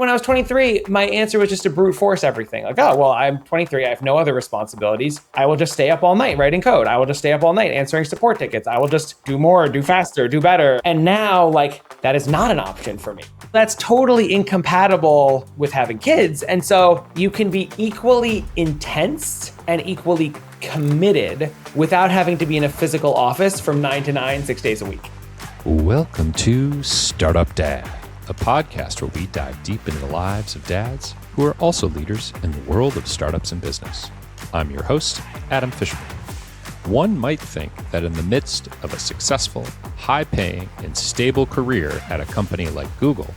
When I was 23, my answer was just to brute force everything. Like, oh, well, I'm 23. I have no other responsibilities. I will just stay up all night writing code. I will just stay up all night answering support tickets. I will just do more, do faster, do better. And now, like, that is not an option for me. That's totally incompatible with having kids. And so you can be equally intense and equally committed without having to be in a physical office from 9 to 9, 6 days a week. Welcome to Startup Dad, a podcast where we dive deep into the lives of dads who are also leaders in the world of startups and business. I'm your host, Adam Fishman. One might think that in the midst of a successful, high-paying, and stable career at a company like Google,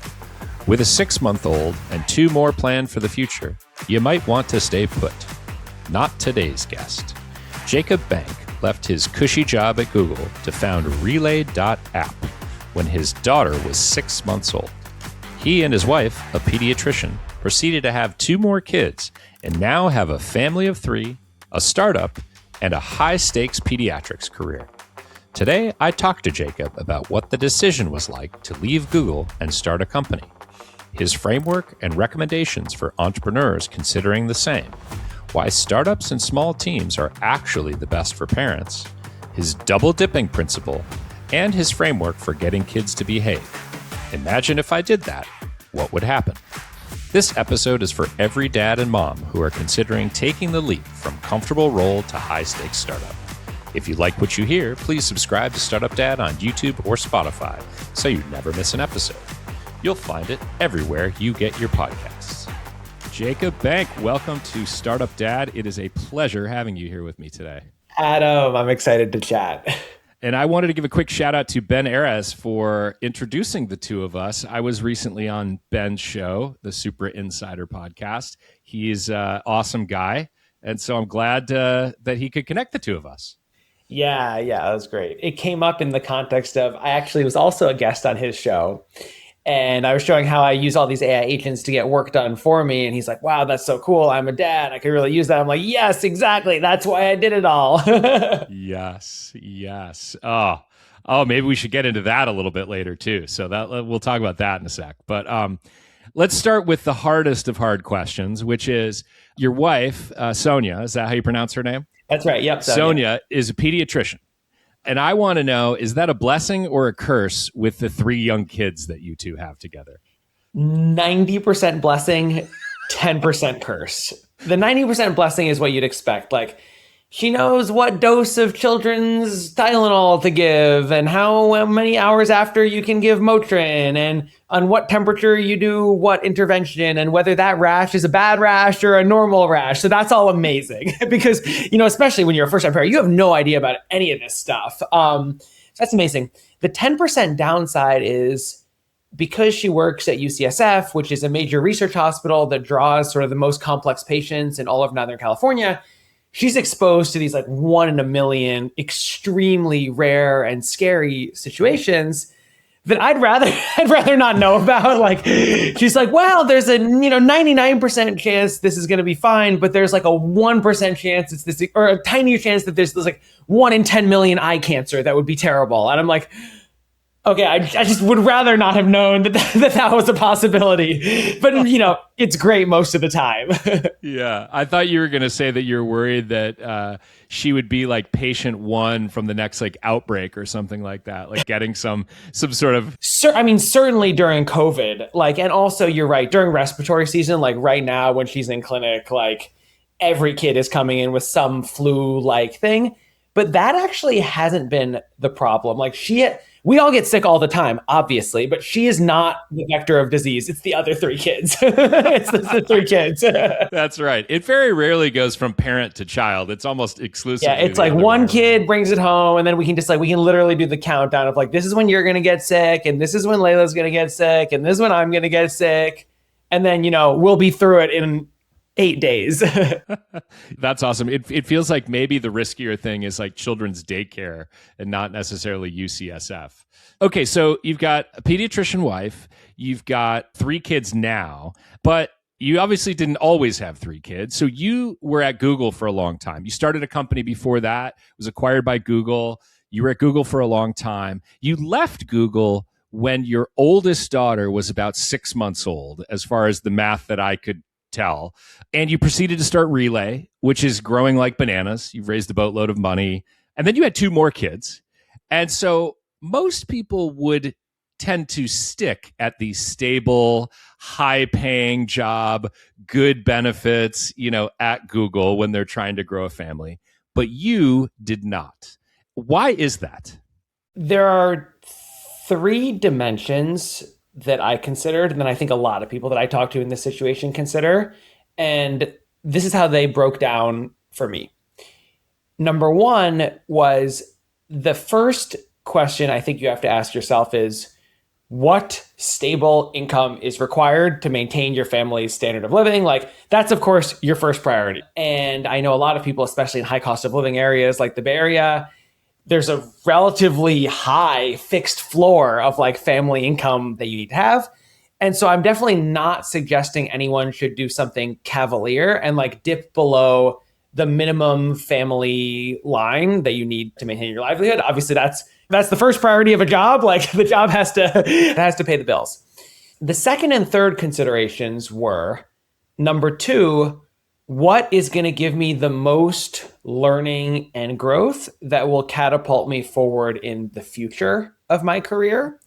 with a 6-month-old and 2 more planned for the future, you might want to stay put. Not today's guest. Jacob Bank left his cushy job at Google to found Relay.app when his daughter was 6 months old. He and his wife, a pediatrician, proceeded to have 2 more kids and now have a family of 3, a startup, and a high-stakes pediatrics career. Today, I talked to Jacob about what the decision was like to leave Google and start a company, his framework and recommendations for entrepreneurs considering the same, why startups and small teams are actually the best for parents, his double-dipping principle, and his framework for getting kids to behave. Imagine if I did that, what would happen? This episode is for every dad and mom who are considering taking the leap from comfortable role to high-stakes startup. If you like what you hear, please subscribe to Startup Dad on YouTube or Spotify so you never miss an episode. You'll find it everywhere you get your podcasts. Jacob Bank, welcome to Startup Dad. It is a pleasure having you here with me today. Adam, I'm excited to chat. And I wanted to give a quick shout out to Ben Erez for introducing the two of us. I was recently on Ben's show, the Super Insider podcast. He's an awesome guy. And so I'm glad that he could connect the two of us. Yeah, that was great. It came up in the context of, I actually was also a guest on his show. And I was showing how I use all these AI agents to get work done for me. And he's like, wow, that's so cool. I'm a dad. I could really use that. I'm like, yes, exactly. That's why I did it all. Yes. Oh, maybe we should get into that a little bit later too. So that we'll talk about that in a sec. But let's start with the hardest of hard questions, which is your wife, Sonia. Is that how you pronounce her name? That's right. Yep. Sonia is a pediatrician. And I want to know, is that a blessing or a curse with the 3 young kids that you two have together? 90% blessing, 10% curse. The 90% blessing is what you'd expect. Like, she knows what dose of children's Tylenol to give and how many hours after you can give Motrin and on what temperature you do what intervention and whether that rash is a bad rash or a normal rash. So that's all amazing because, especially when you're a first-time parent, you have no idea about any of this stuff. That's amazing. The 10% downside is because she works at UCSF, which is a major research hospital that draws sort of the most complex patients in all of Northern California. She's exposed to these like 1 in a million, extremely rare and scary situations that I'd rather not know about. Like, she's like, well, there's a 99% chance this is going to be fine, but there's like a 1% chance it's this, or a tiny chance that there's like 1 in 10 million eye cancer that would be terrible. And I'm like, okay, I just would rather not have known that was a possibility. But, it's great most of the time. Yeah. I thought you were going to say that you're worried that she would be like patient 1 from the next like outbreak or something like that, like getting some sort of... Certainly during COVID, like, and also you're right, during respiratory season, like right now when she's in clinic, like every kid is coming in with some flu-like thing. But that actually hasn't been the problem. Like we all get sick all the time, obviously, but she is not the vector of disease. It's the other 3 kids. It's the 3 kids. That's right. It very rarely goes from parent to child. It's almost exclusively. Yeah, it's like one kid brings it home, and then we can literally do the countdown of like, this is when you're going to get sick, and this is when Layla's going to get sick, and this is when I'm going to get sick. And then, we'll be through it in 8 days. That's awesome. It feels like maybe the riskier thing is like children's daycare and not necessarily UCSF. Okay, so you've got a pediatrician wife, you've got 3 kids now, but you obviously didn't always have 3 kids. So you were at Google for a long time. You started a company before that, was acquired by Google. You were at Google for a long time. You left Google when your oldest daughter was about 6 months old, as far as the math that I could tell, and you proceeded to start Relay, which is growing like bananas. You've raised a boatload of money, and then you had 2 more kids. And so most people would tend to stick at the stable, high-paying job, good benefits, at Google when they're trying to grow a family. But you did not. Why is that? There are 3 dimensions that I considered, and then I think a lot of people that I talk to in this situation consider. And this is how they broke down for me. Number 1 was the first question I think you have to ask yourself is, what stable income is required to maintain your family's standard of living? Like, that's, of course, your first priority. And I know a lot of people, especially in high cost of living areas like the Bay Area, there's a relatively high fixed floor of like family income that you need to have. And so I'm definitely not suggesting anyone should do something cavalier and like dip below the minimum family line that you need to maintain your livelihood. Obviously, that's the first priority of a job. Like, the job has to pay the bills. The second and third considerations were, number 2, what is going to give me the most learning and growth that will catapult me forward in the future of my career?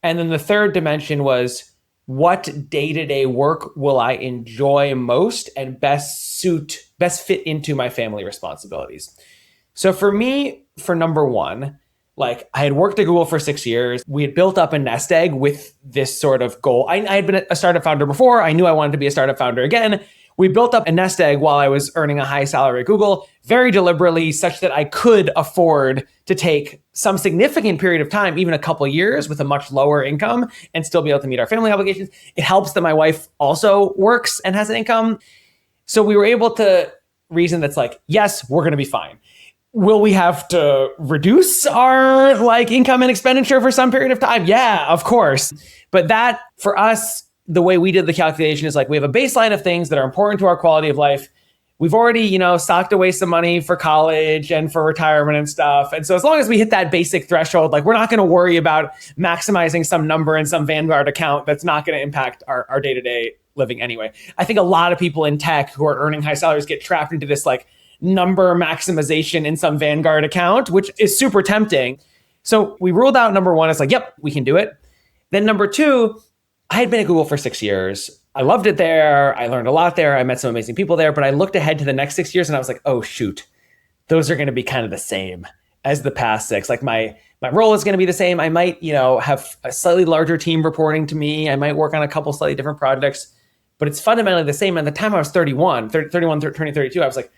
And then the third dimension was, what day-to-day work will I enjoy most and best fit into my family responsibilities? So for me, for number 1, like, I had worked at Google for 6 years. We had built up a nest egg with this sort of goal. I had been a startup founder before. I knew I wanted to be a startup founder again. We built up a nest egg while I was earning a high salary at Google, very deliberately, such that I could afford to take some significant period of time, even a couple of years, with a much lower income and still be able to meet our family obligations. It helps that my wife also works and has an income. So we were able to reason that's like, yes, we're going to be fine. Will we have to reduce our like income and expenditure for some period of time? Yeah, of course. But that, for us, the way we did the calculation is like, we have a baseline of things that are important to our quality of life. We've already, socked away some money for college and for retirement and stuff. And so as long as we hit that basic threshold, like, we're not going to worry about maximizing some number in some Vanguard account that's not going to impact our day-to-day living anyway. I think a lot of people in tech who are earning high salaries get trapped into this like number maximization in some Vanguard account, which is super tempting. So we ruled out number 1. It's like, yep, we can do it. Then number 2, I had been at Google for 6 years. I loved it there. I learned a lot there. I met some amazing people there, but I looked ahead to the next 6 years and I was like, oh shoot, those are going to be kind of the same as the past 6. Like, my role is going to be the same. I might, have a slightly larger team reporting to me. I might work on a couple slightly different projects, but it's fundamentally the same. And the time I was 31, turning 32, I was like,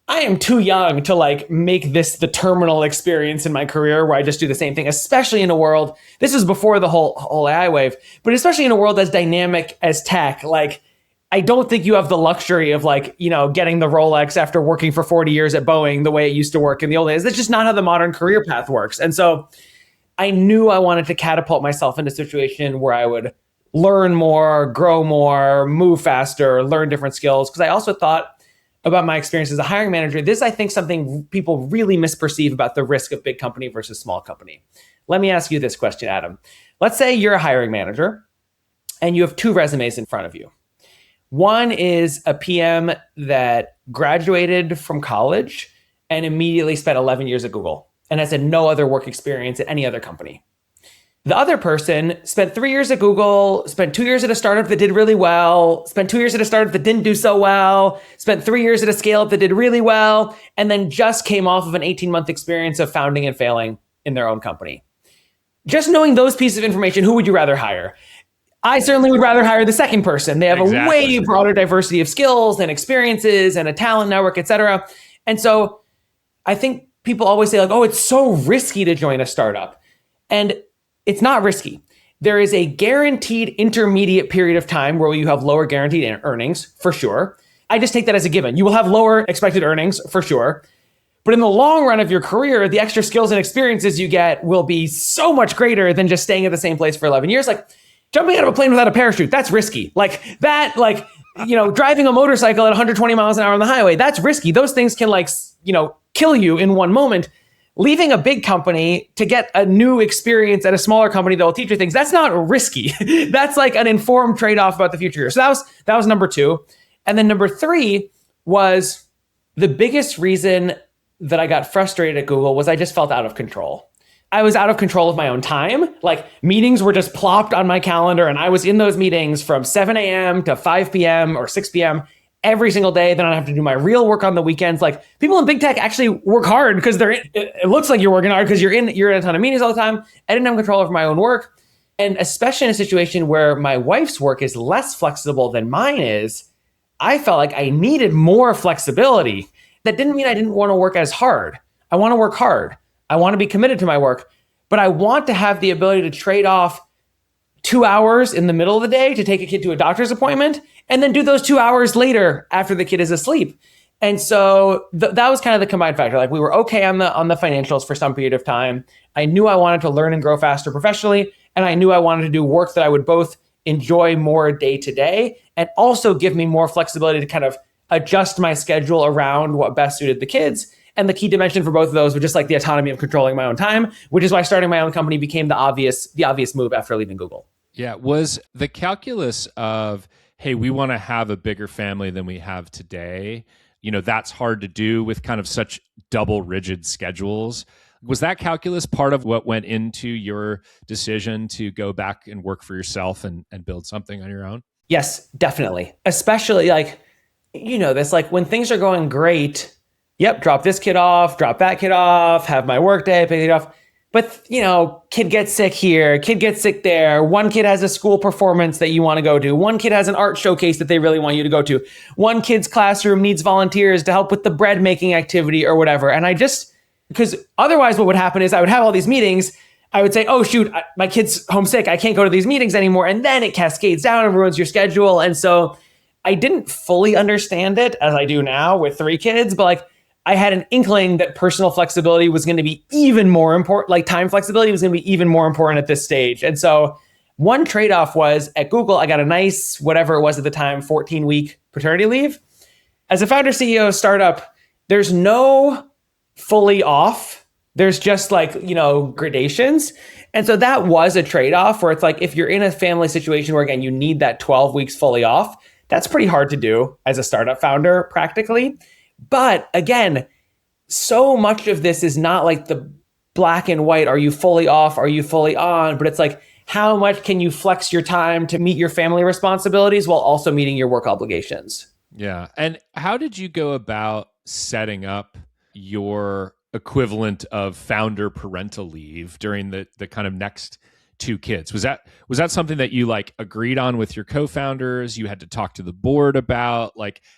I am too young to like make this the terminal experience in my career where I just do the same thing, especially in a world, this was before the whole AI wave, but especially in a world as dynamic as tech. Like, I don't think you have the luxury of like, getting the Rolex after working for 40 years at Boeing the way it used to work in the old days. That's just not how the modern career path works. And so I knew I wanted to catapult myself into a situation where I would learn more, grow more, move faster, learn different skills. Because I also thought about my experience as a hiring manager, this, I think, something people really misperceive about the risk of big company versus small company. Let me ask you this question, Adam. Let's say you're a hiring manager and you have 2 resumes in front of you. One is a PM that graduated from college and immediately spent 11 years at Google and has had no other work experience at any other company. The other person spent 3 years at Google, spent 2 years at a startup that did really well, spent 2 years at a startup that didn't do so well, spent 3 years at a scale-up that did really well, and then just came off of an 18-month experience of founding and failing in their own company. Just knowing those pieces of information, who would you rather hire? I certainly would rather hire the second person. They have a way broader diversity of skills and experiences and a talent network, et cetera. And so I think people always say like, oh, it's so risky to join a startup. And it's not risky. There is a guaranteed intermediate period of time where you have lower guaranteed earnings, for sure. I just take that as a given. You will have lower expected earnings, for sure. But in the long run of your career, the extra skills and experiences you get will be so much greater than just staying at the same place for 11 years. Like, jumping out of a plane without a parachute, that's risky. Driving a motorcycle at 120 miles an hour on the highway, that's risky. Those things can kill you in one moment. leaving a big company to get a new experience at a smaller company that will teach you things, that's not risky. That's like an informed trade-off about the future. So that was number 2. And then number 3 was the biggest reason that I got frustrated at Google was I just felt out of control. I was out of control of my own time. Like meetings were just plopped on my calendar and I was in those meetings from 7 a.m. to 5 p.m. or 6 p.m. every single day. Then I have to do my real work on the weekends. Like people in big tech actually work hard because it looks like you're working hard because you're in a ton of meetings all the time. I didn't have control over my own work. And especially in a situation where my wife's work is less flexible than mine is, I felt like I needed more flexibility. That didn't mean I didn't want to work as hard. I want to work hard. I want to be committed to my work, but I want to have the ability to trade off 2 hours in the middle of the day to take a kid to a doctor's appointment and then do those 2 hours later after the kid is asleep. And so that was kind of the combined factor. Like we were okay on the financials for some period of time. I knew I wanted to learn and grow faster professionally, and I knew I wanted to do work that I would both enjoy more day to day and also give me more flexibility to kind of adjust my schedule around what best suited the kids. And the key dimension for both of those was just like the autonomy of controlling my own time, which is why starting my own company became the obvious move after leaving Google. Yeah. Was the calculus of, hey, we want to have a bigger family than we have today, that's hard to do with kind of such double rigid schedules. Was that calculus part of what went into your decision to go back and work for yourself and build something on your own? Yes, definitely. Especially this, like when things are going great, yep, drop this kid off, drop that kid off, have my work day, pick it off. But, kid gets sick here, kid gets sick there. One kid has a school performance that you want to go to. One kid has an art showcase that they really want you to go to. One kid's classroom needs volunteers to help with the bread making activity or whatever. And because otherwise what would happen is I would have all these meetings. I would say, oh, shoot, my kid's homesick. I can't go to these meetings anymore. And then it cascades down and ruins your schedule. And so I didn't fully understand it as I do now with 3 kids, but I had an inkling that personal flexibility was going to be even more important, like time flexibility was going to be even more important at this stage. And so one trade-off was at Google, I got a nice, whatever it was at the time, 14-week paternity leave. As a founder CEO of startup, there's no fully off. There's just gradations. And so that was a trade-off where it's like, if you're in a family situation where, again, you need that 12 weeks fully off, that's pretty hard to do as a startup founder practically. But again, so much of this is not like the black and white. Are you fully off? Are you fully on? But it's like, how much can you flex your time to meet your family responsibilities while also meeting your work obligations? Yeah. And how did you go about setting up your equivalent of founder parental leave during the kind of next 2 kids? Was that something that you agreed on with your co-founders? You had to talk to the board about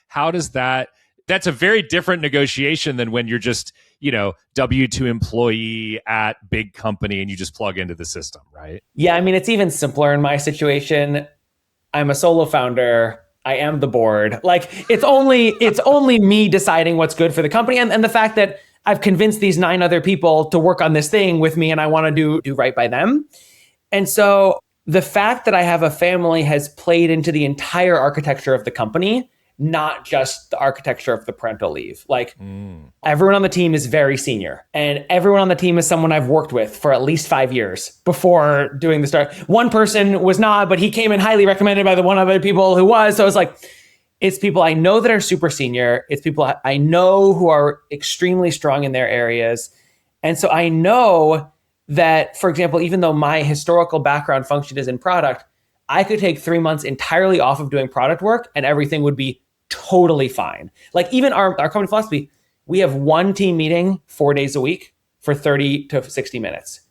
how does that's a very different negotiation than when you're just, W-2 employee at big company and you just plug into the system, right? Yeah, I mean, it's even simpler in my situation. I'm a solo founder. I am the board. It's only me deciding what's good for the company. And the fact that I've convinced these 9 other people to work on this thing with me and I want to do right by them. And so the fact that I have a family has played into the entire architecture of the company, not just the architecture of the parental leave. Everyone on the team is very senior and everyone on the team is someone I've worked with for at least 5 years before doing the start. One person was not, but he came in highly recommended by the one other people who was. So it's people I know that are super senior. It's people I know who are extremely strong in their areas. And so I know that, for example, even though my historical background function is in product, I could take 3 months entirely off of doing product work and everything would be totally fine. Even our company philosophy, we have one team meeting 4 days a week for 30 to 60 minutes.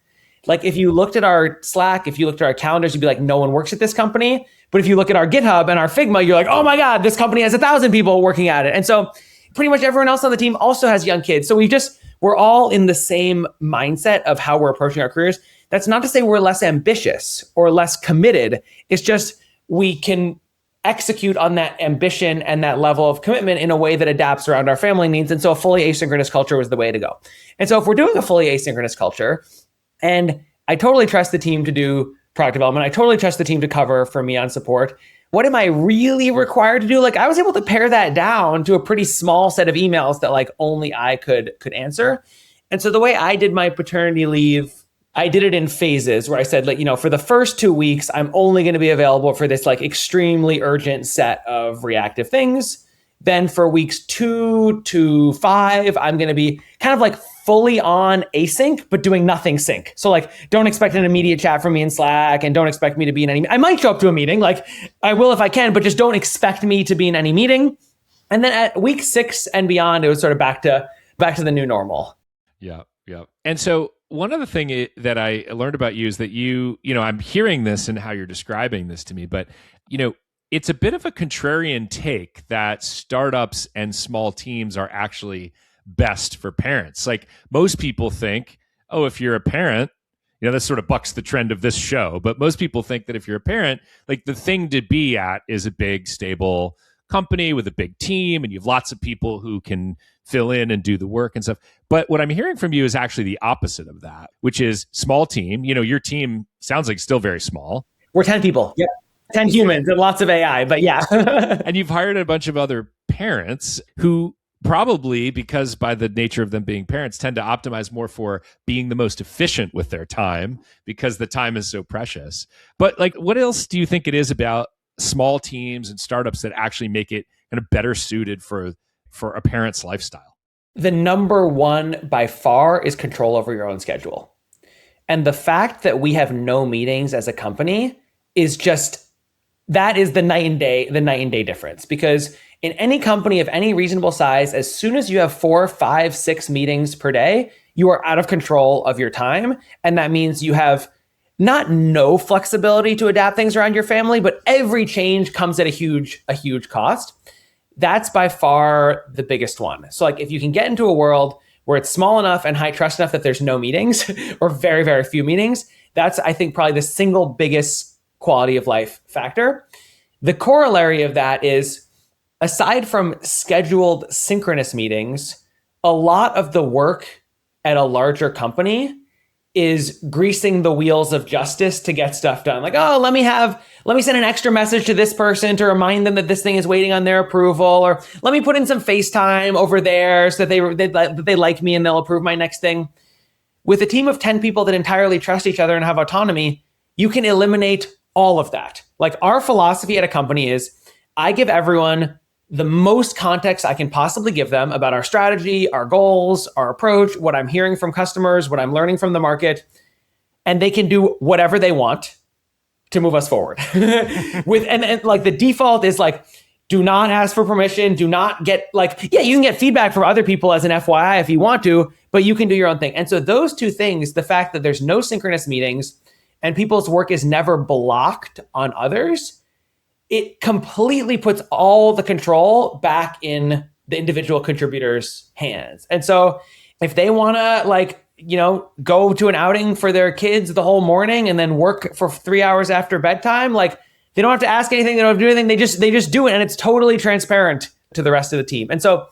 If you looked at our Slack, if you looked at our calendars, you'd be like, no one works at this company. But if you look at our GitHub and our Figma, you're like, oh my God, this company has 1,000 people working at it. And so pretty much everyone else on the team also has young kids. So we're all in the same mindset of how we're approaching our careers. That's not to say we're less ambitious or less committed. It's just we can execute on that ambition and that level of commitment in a way that adapts around our family needs. And so a fully asynchronous culture was the way to go. And so if we're doing a fully asynchronous culture, and I totally trust the team to do product development, I totally trust the team to cover for me on support, what am I really required to do? I was able to pare that down to a pretty small set of emails that only I could answer. And so the way I did my paternity leave, I did it in phases where I said, like, for the first 2 weeks, I'm only going to be available for this like extremely urgent set of reactive things. Then for weeks 2 to 5, I'm going to be kind of like fully on async, but doing nothing sync. So like, don't expect an immediate chat from me in Slack, and don't expect me to be in any, I might show up to a meeting, like I will if I can, but just don't expect me to be in any meeting. And then at week 6 and beyond, it was sort of back to the new normal. Yeah. Yeah. And so one other thing that I learned about you is that I'm hearing this and how you're describing this to me, but, it's a bit of a contrarian take that startups and small teams are actually best for parents. Like most people think, oh, if you're a parent, this sort of bucks the trend of this show, but most people think that if you're a parent, like the thing to be at is a big, stable company with a big team, and you have lots of people who can fill in and do the work and stuff. But what I'm hearing from you is actually the opposite of that, which is small team. Your team sounds like still very small. We're 10 people. Yep. 10 humans and lots of AI, but yeah. And you've hired a bunch of other parents who probably, because by the nature of them being parents, tend to optimize more for being the most efficient with their time because the time is so precious. But like, what else do you think it is about small teams and startups that actually make it kind of better suited for a parent's lifestyle? The number one by far is control over your own schedule. And the fact that we have no meetings as a company is just, that is the night and day difference. Because in any company of any reasonable size, as soon as you have 4, 5, 6 meetings per day, you are out of control of your time. And that means you have not no flexibility to adapt things around your family, but every change comes at a huge cost. That's by far the biggest one. So like if you can get into a world where it's small enough and high trust enough that there's no meetings or very, very few meetings, that's, I think, probably the single biggest quality of life factor. The corollary of that is, aside from scheduled synchronous meetings, a lot of the work at a larger company is greasing the wheels of justice to get stuff done. Like, oh, let me send an extra message to this person to remind them that this thing is waiting on their approval, or let me put in some FaceTime over there so that they like me and they'll approve my next thing. With a team of 10 people that entirely trust each other and have autonomy, you can eliminate all of that. Like our philosophy at a company is, I give everyone the most context I can possibly give them about our strategy, our goals, our approach, what I'm hearing from customers, what I'm learning from the market, and they can do whatever they want to move us forward. And like the default is like, do not ask for permission, do not get like, yeah, you can get feedback from other people as an FYI if you want to, but you can do your own thing. And so those two things, the fact that there's no synchronous meetings and people's work is never blocked on others, it completely puts all the control back in the individual contributors' hands. And so if they want to go to an outing for their kids the whole morning and then work for 3 hours after bedtime, like they don't have to ask anything, they don't have to do anything, they just do it, and it's totally transparent to the rest of the team. And so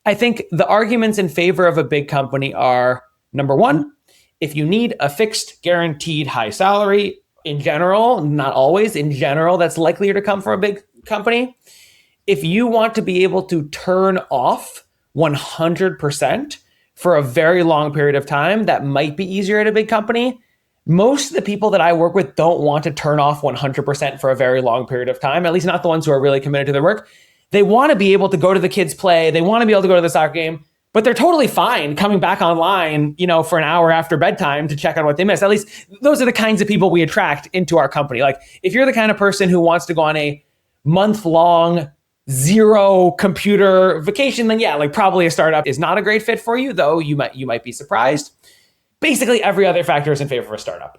I think the arguments in favor of a big company are, number one, if you need a fixed, guaranteed high salary, in general, not always, in general, that's likelier to come from a big company. If you want to be able to turn off 100% for a very long period of time, that might be easier at a big company. Most of the people that I work with don't want to turn off 100% for a very long period of time, at least not the ones who are really committed to their work. They want to be able to go to the kids' play. They want to be able to go to the soccer game. But they're totally fine coming back online, for an hour after bedtime to check on what they missed. At least those are the kinds of people we attract into our company. Like if you're the kind of person who wants to go on a month-long, 0 computer vacation, then yeah, like probably a startup is not a great fit for you, though you might be surprised. Basically every other factor is in favor of a startup,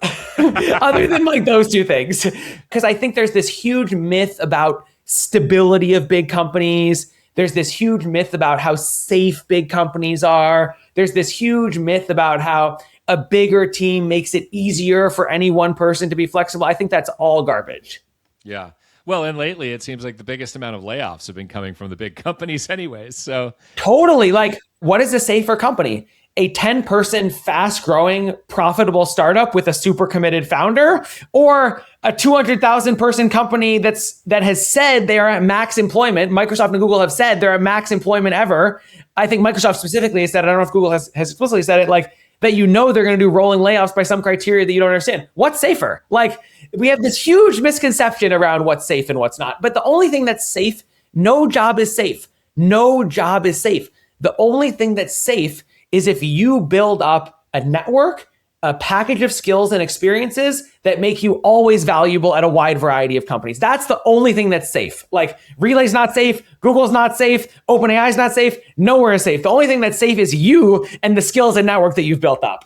other than like those two things. Because I think there's this huge myth about stability of big companies. There's this huge myth about how safe big companies are. There's this huge myth about how a bigger team makes it easier for any one person to be flexible. I think that's all garbage. Yeah. Well, and lately it seems like the biggest amount of layoffs have been coming from the big companies anyways. So totally. Like, what is a safer company? a 10-person fast-growing profitable startup with a super committed founder, or a 200,000 person company that has said they are at max employment. Microsoft and Google have said they're at max employment ever. I think Microsoft specifically has said, I don't know if Google has explicitly said it, like that they're going to do rolling layoffs by some criteria that you don't understand. What's safer? Like, we have this huge misconception around what's safe and what's not. But the only thing that's safe, no job is safe. No job is safe. The only thing that's safe is if you build up a network, a package of skills and experiences that make you always valuable at a wide variety of companies. That's the only thing that's safe. Like, Relay's not safe, Google's not safe, OpenAI's not safe, nowhere is safe. The only thing that's safe is you and the skills and network that you've built up.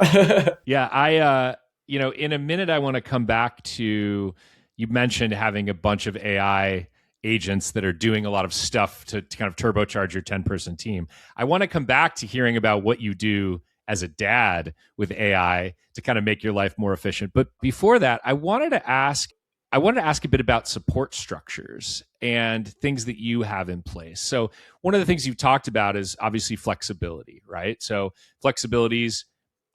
Yeah, in a minute, I want to come back to, you mentioned having a bunch of AI agents that are doing a lot of stuff to kind of turbocharge your 10-person team. I want to come back to hearing about what you do as a dad with AI to kind of make your life more efficient. But before that, I wanted to ask a bit about support structures and things that you have in place. So one of the things you've talked about is obviously flexibility, right? So flexibility's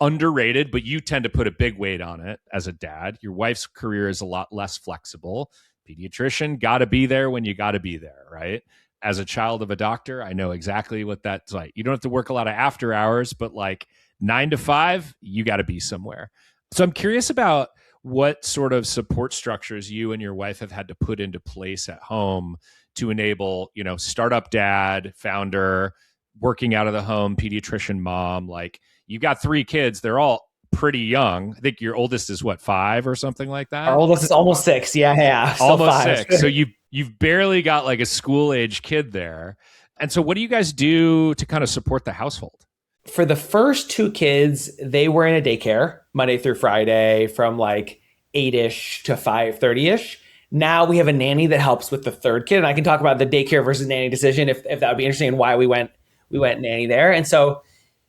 underrated, but you tend to put a big weight on it as a dad. Your wife's career is a lot less flexible. Pediatrician, got to be there when you got to be there, right? As a child of a doctor, I know exactly what that's like. You don't have to work a lot of after hours, but like 9 to 5, you got to be somewhere. So I'm curious about what sort of support structures you and your wife have had to put into place at home to enable, startup dad, founder, working out of the home, pediatrician mom. Like, you've got 3 kids. They're all pretty young. I think your oldest is 5 or something like that. Our oldest is almost 6. Yeah. Still Almost 5. 6. So you've barely got like a school age kid there. And so what do you guys do to kind of support the household? For the first 2 kids, they were in a daycare Monday through Friday from like 8-ish to 5:30-ish. Now we have a nanny that helps with the third kid. And I can talk about the daycare versus nanny decision if that would be interesting, and why we went nanny there. And so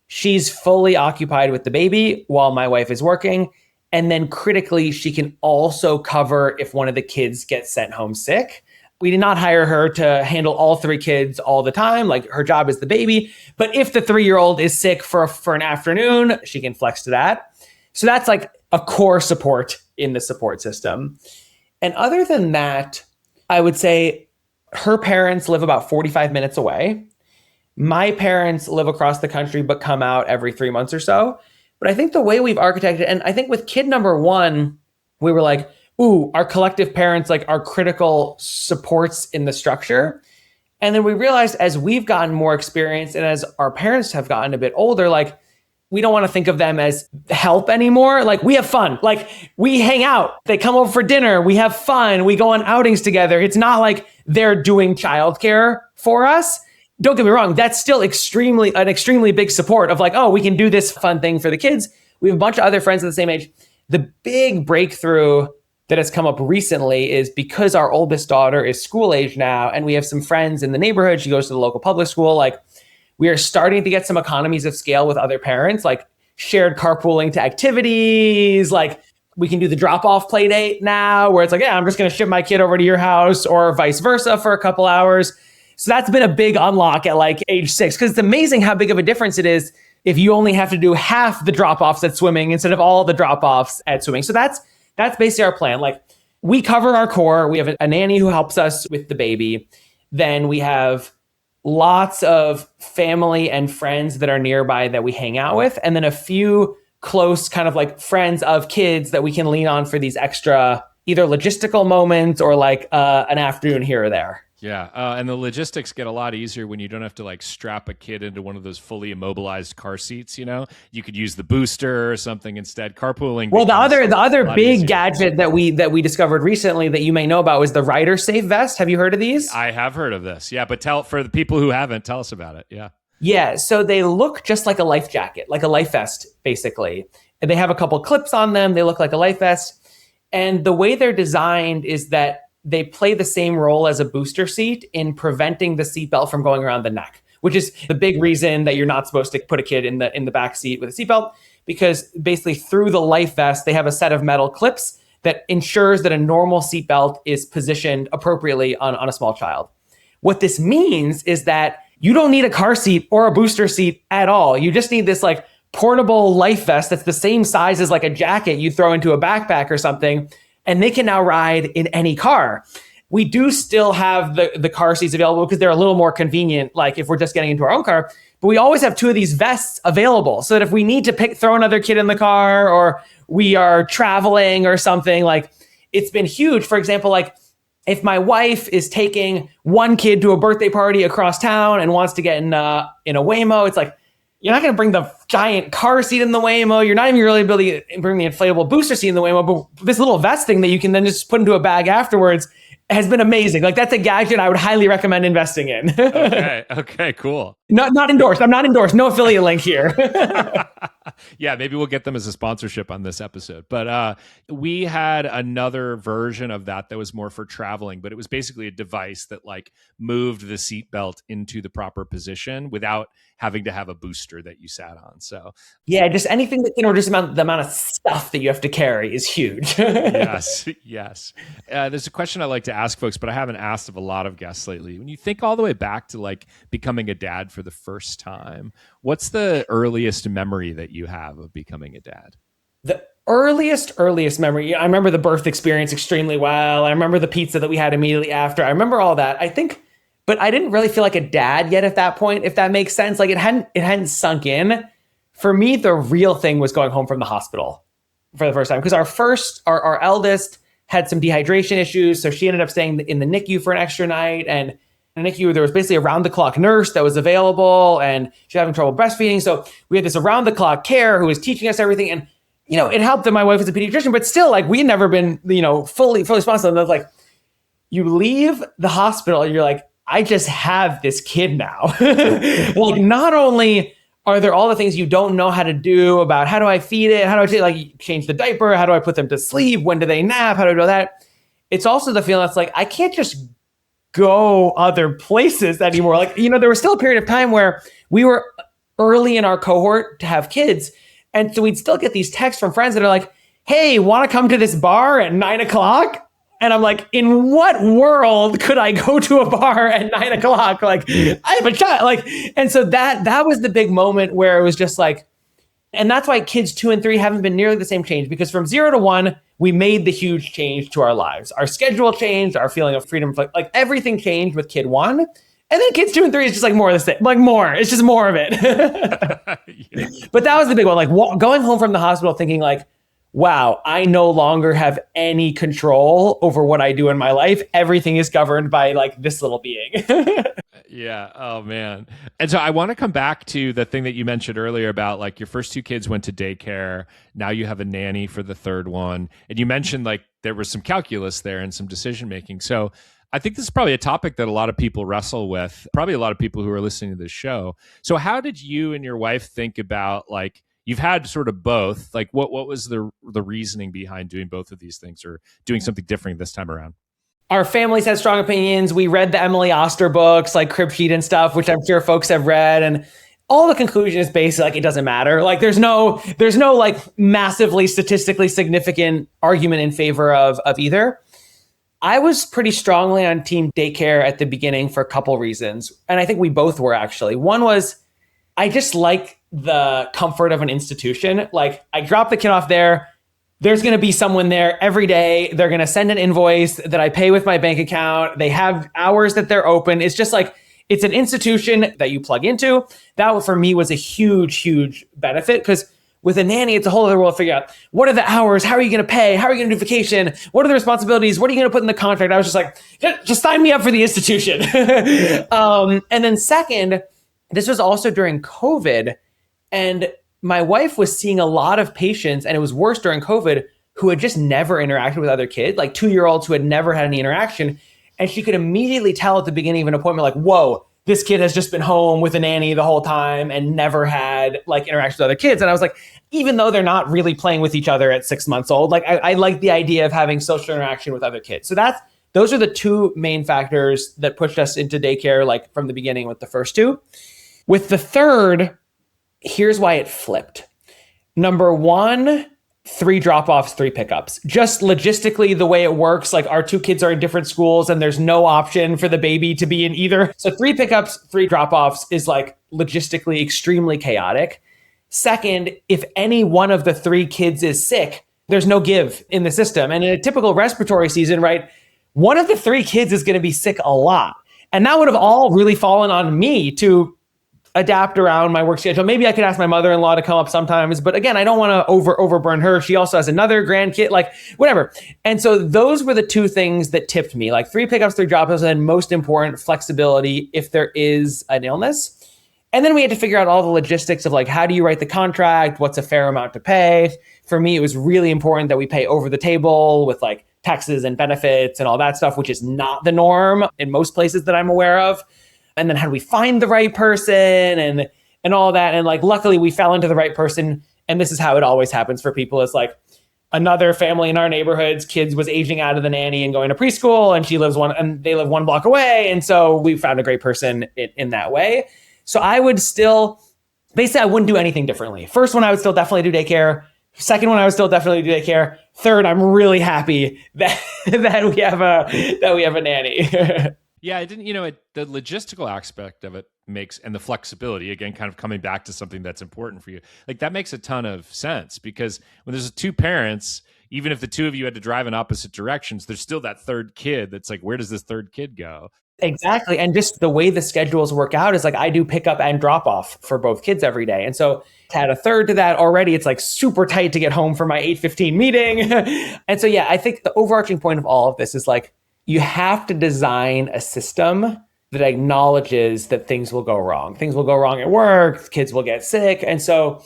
she's fully occupied with the baby while my wife is working. And then critically, she can also cover if one of the kids gets sent home sick. We did not hire her to handle all 3 kids all the time. Like, her job is the baby. But if the 3-year-old is sick for an afternoon, she can flex to that. So that's like a core support in the support system. And other than that, I would say her parents live about 45 minutes away. My parents live across the country, but come out every 3 months or so. But I think the way we've architected, and I think with kid number 1, we were like, ooh, our collective parents like are critical supports in the structure. And then we realized as we've gotten more experience and as our parents have gotten a bit older, like, we don't want to think of them as help anymore. Like, we have fun. Like, we hang out. They come over for dinner. We have fun. We go on outings together. It's not like they're doing childcare for us. Don't get me wrong, that's still an extremely big support of like, oh, we can do this fun thing for the kids. We have a bunch of other friends of the same age. The big breakthrough that has come up recently is because our oldest daughter is school age now, and we have some friends in the neighborhood. She goes to the local public school. Like, we are starting to get some economies of scale with other parents, like shared carpooling to activities. Like, we can do the drop-off play date now where it's like, yeah, I'm just going to ship my kid over to your house, or vice versa for a couple hours. So that's been a big unlock at like age 6, because it's amazing how big of a difference it is if you only have to do half the drop-offs at swimming instead of all the drop-offs at swimming. So that's basically our plan. Like, we cover our core. We have a nanny who helps us with the baby. Then we have lots of family and friends that are nearby that we hang out with. And then a few close kind of like friends of kids that we can lean on for these extra either logistical moments or like an afternoon here or there. Yeah. And the logistics get a lot easier when you don't have to like strap a kid into one of those fully immobilized car seats. You could use the booster or something instead. Carpooling. Well, the other big gadget that we discovered recently that you may know about was the Rider Safe Vest. Have you heard of these? I have heard of this. Yeah. But for the people who haven't, tell us about it. Yeah. Yeah. So they look just like a life jacket, like a life vest, basically. And they have a couple clips on them. They look like a life vest. And the way they're designed is that they play the same role as a booster seat in preventing the seatbelt from going around the neck, which is the big reason that you're not supposed to put a kid in the back seat with a seatbelt, because basically through the life vest, they have a set of metal clips that ensures that a normal seatbelt is positioned appropriately on a small child. What this means is that you don't need a car seat or a booster seat at all. You just need this like portable life vest that's the same size as like a jacket you throw into a backpack or something, and they can now ride in any car. We do still have the car seats available because they're a little more convenient, like if we're just getting into our own car. But we always have 2 of these vests available so that if we need to throw another kid in the car or we are traveling or something, like it's been huge. For example, like if my wife is taking one kid to a birthday party across town and wants to get in a Waymo, it's like, you're not going to bring the giant car seat in the Waymo. You're not even really able to bring the inflatable booster seat in the Waymo. But this little vest thing that you can then just put into a bag afterwards has been amazing. Like that's a gadget I would highly recommend investing in. Okay, cool. Not endorsed. I'm not endorsed. No affiliate link here. Yeah, maybe we'll get them as a sponsorship on this episode. But we had another version of that was more for traveling, but it was basically a device that like moved the seatbelt into the proper position without having to have a booster that you sat on. So yeah, just anything that can reduce the amount of stuff that you have to carry is huge. Yes. There's a question I like to ask folks, but I haven't asked of a lot of guests lately. When you think all the way back to like becoming a dad for the first time, what's the earliest memory that you have of becoming a dad? The earliest memory, I remember the birth experience extremely well. I remember the pizza that we had immediately after. I remember all that. I think, but I didn't really feel like a dad yet at that point, if that makes sense. Like it hadn't sunk in. For me, the real thing was going home from the hospital for the first time, because our eldest had some dehydration issues. So she ended up staying in the NICU for an extra night. And in the NICU, there was basically a round-the-clock nurse that was available, and she was having trouble breastfeeding. So we had this around-the-clock care who was teaching us everything. And, it helped that my wife was a pediatrician, but still, like, we had never been, fully responsible. And I was like, you leave the hospital, and you're like, I just have this kid now. Like, not only are there all the things you don't know how to do about how do I feed it? How do I change the diaper? How do I put them to sleep? When do they nap? How do I do that? It's also the feeling that's like, I can't just go other places anymore. Like, there was still a period of time where we were early in our cohort to have kids. And so we'd still get these texts from friends that are like, hey, want to come to this bar at 9:00? And I'm like, in what world could I go to a bar at 9:00? Like, I have a child. Like, and so that was the big moment where it was just like, and that's why kids 2 and 3 haven't been nearly the same change, because from 0 to 1, we made the huge change to our lives. Our schedule changed, our feeling of freedom, like everything changed with kid 1. And then kids 2 and 3 is just like more of the same, like more. It's just more of it. Yeah. But that was the big one. Like going home from the hospital thinking like, wow, I no longer have any control over what I do in my life. Everything is governed by like this little being. Yeah. Oh, man. And so I want to come back to the thing that you mentioned earlier about like your first 2 kids went to daycare. Now you have a nanny for the third one. And you mentioned like there was some calculus there and some decision making. So I think this is probably a topic that a lot of people wrestle with, probably a lot of people who are listening to this show. So how did you and your wife think about like, you've had sort of both, like what was the reasoning behind doing both of these things or doing something different this time around? Our families had strong opinions. We read the Emily Oster books, like Crib Sheet and stuff, which I'm sure folks have read. And all the conclusion is basically like, it doesn't matter. Like there's no like massively statistically significant argument in favor of either. I was pretty strongly on team daycare at the beginning for a couple reasons. And I think we both were actually. One was I just like the comfort of an institution. Like I drop the kid off there. There's going to be someone there every day. They're going to send an invoice that I pay with my bank account. They have hours that they're open. It's just like, it's an institution that you plug into. That for me was a huge, huge benefit, because with a nanny, it's a whole other world to figure out what are the hours? How are you going to pay? How are you going to do vacation? What are the responsibilities? What are you going to put in the contract? I was just like, just sign me up for the institution. And then second, this was also during COVID. And my wife was seeing a lot of patients, and it was worse during COVID, who had just never interacted with other kids, like 2-year-olds who had never had any interaction. And she could immediately tell at the beginning of an appointment, like, whoa, this kid has just been home with a nanny the whole time and never had like interaction with other kids. And I was like, even though they're not really playing with each other at 6 months old, like I like the idea of having social interaction with other kids. So those are the 2 main factors that pushed us into daycare, like from the beginning with the first 2. With the third, here's why it flipped. Number 1, 3 drop-offs, 3 pickups. Just logistically, the way it works, like our 2 kids are in different schools and there's no option for the baby to be in either. So 3 pickups, 3 drop-offs is like logistically extremely chaotic. Second, if any one of the 3 kids is sick, there's no give in the system. And in a typical respiratory season, right, one of the 3 kids is going to be sick a lot. And that would have all really fallen on me to adapt around my work schedule. Maybe I could ask my mother-in-law to come up sometimes, but again, I don't want to overburn her. She also has another grandkid, like whatever. And so those were the 2 things that tipped me, like 3 pickups, 3 drops, and most important, flexibility if there is an illness. And then we had to figure out all the logistics of like, how do you write the contract? What's a fair amount to pay? For me, it was really important that we pay over the table with like taxes and benefits and all that stuff, which is not the norm in most places that I'm aware of. And then how do we find the right person and all that? And like, luckily we fell into the right person. And this is how it always happens for people. It's like another family in our neighborhood's kids was aging out of the nanny and going to preschool, and they live 1 block away. And so we found a great person in that way. So I would still, basically I wouldn't do anything differently. First one, I would still definitely do daycare. Second one, I would still definitely do daycare. Third, I'm really happy that we have a nanny. Yeah, I didn't, the logistical aspect of it and the flexibility, again, kind of coming back to something that's important for you. Like that makes a ton of sense, because when there's 2 parents, even if the 2 of you had to drive in opposite directions, there's still that 3rd kid that's like, where does this 3rd kid go? Exactly. And just the way the schedules work out is like, I do pick up and drop off for both kids every day. And so to add a 3rd to that already, it's like super tight to get home for my 8:15 meeting. And so, yeah, I think the overarching point of all of this is like, you have to design a system that acknowledges that things will go wrong. Things will go wrong at work, kids will get sick. And so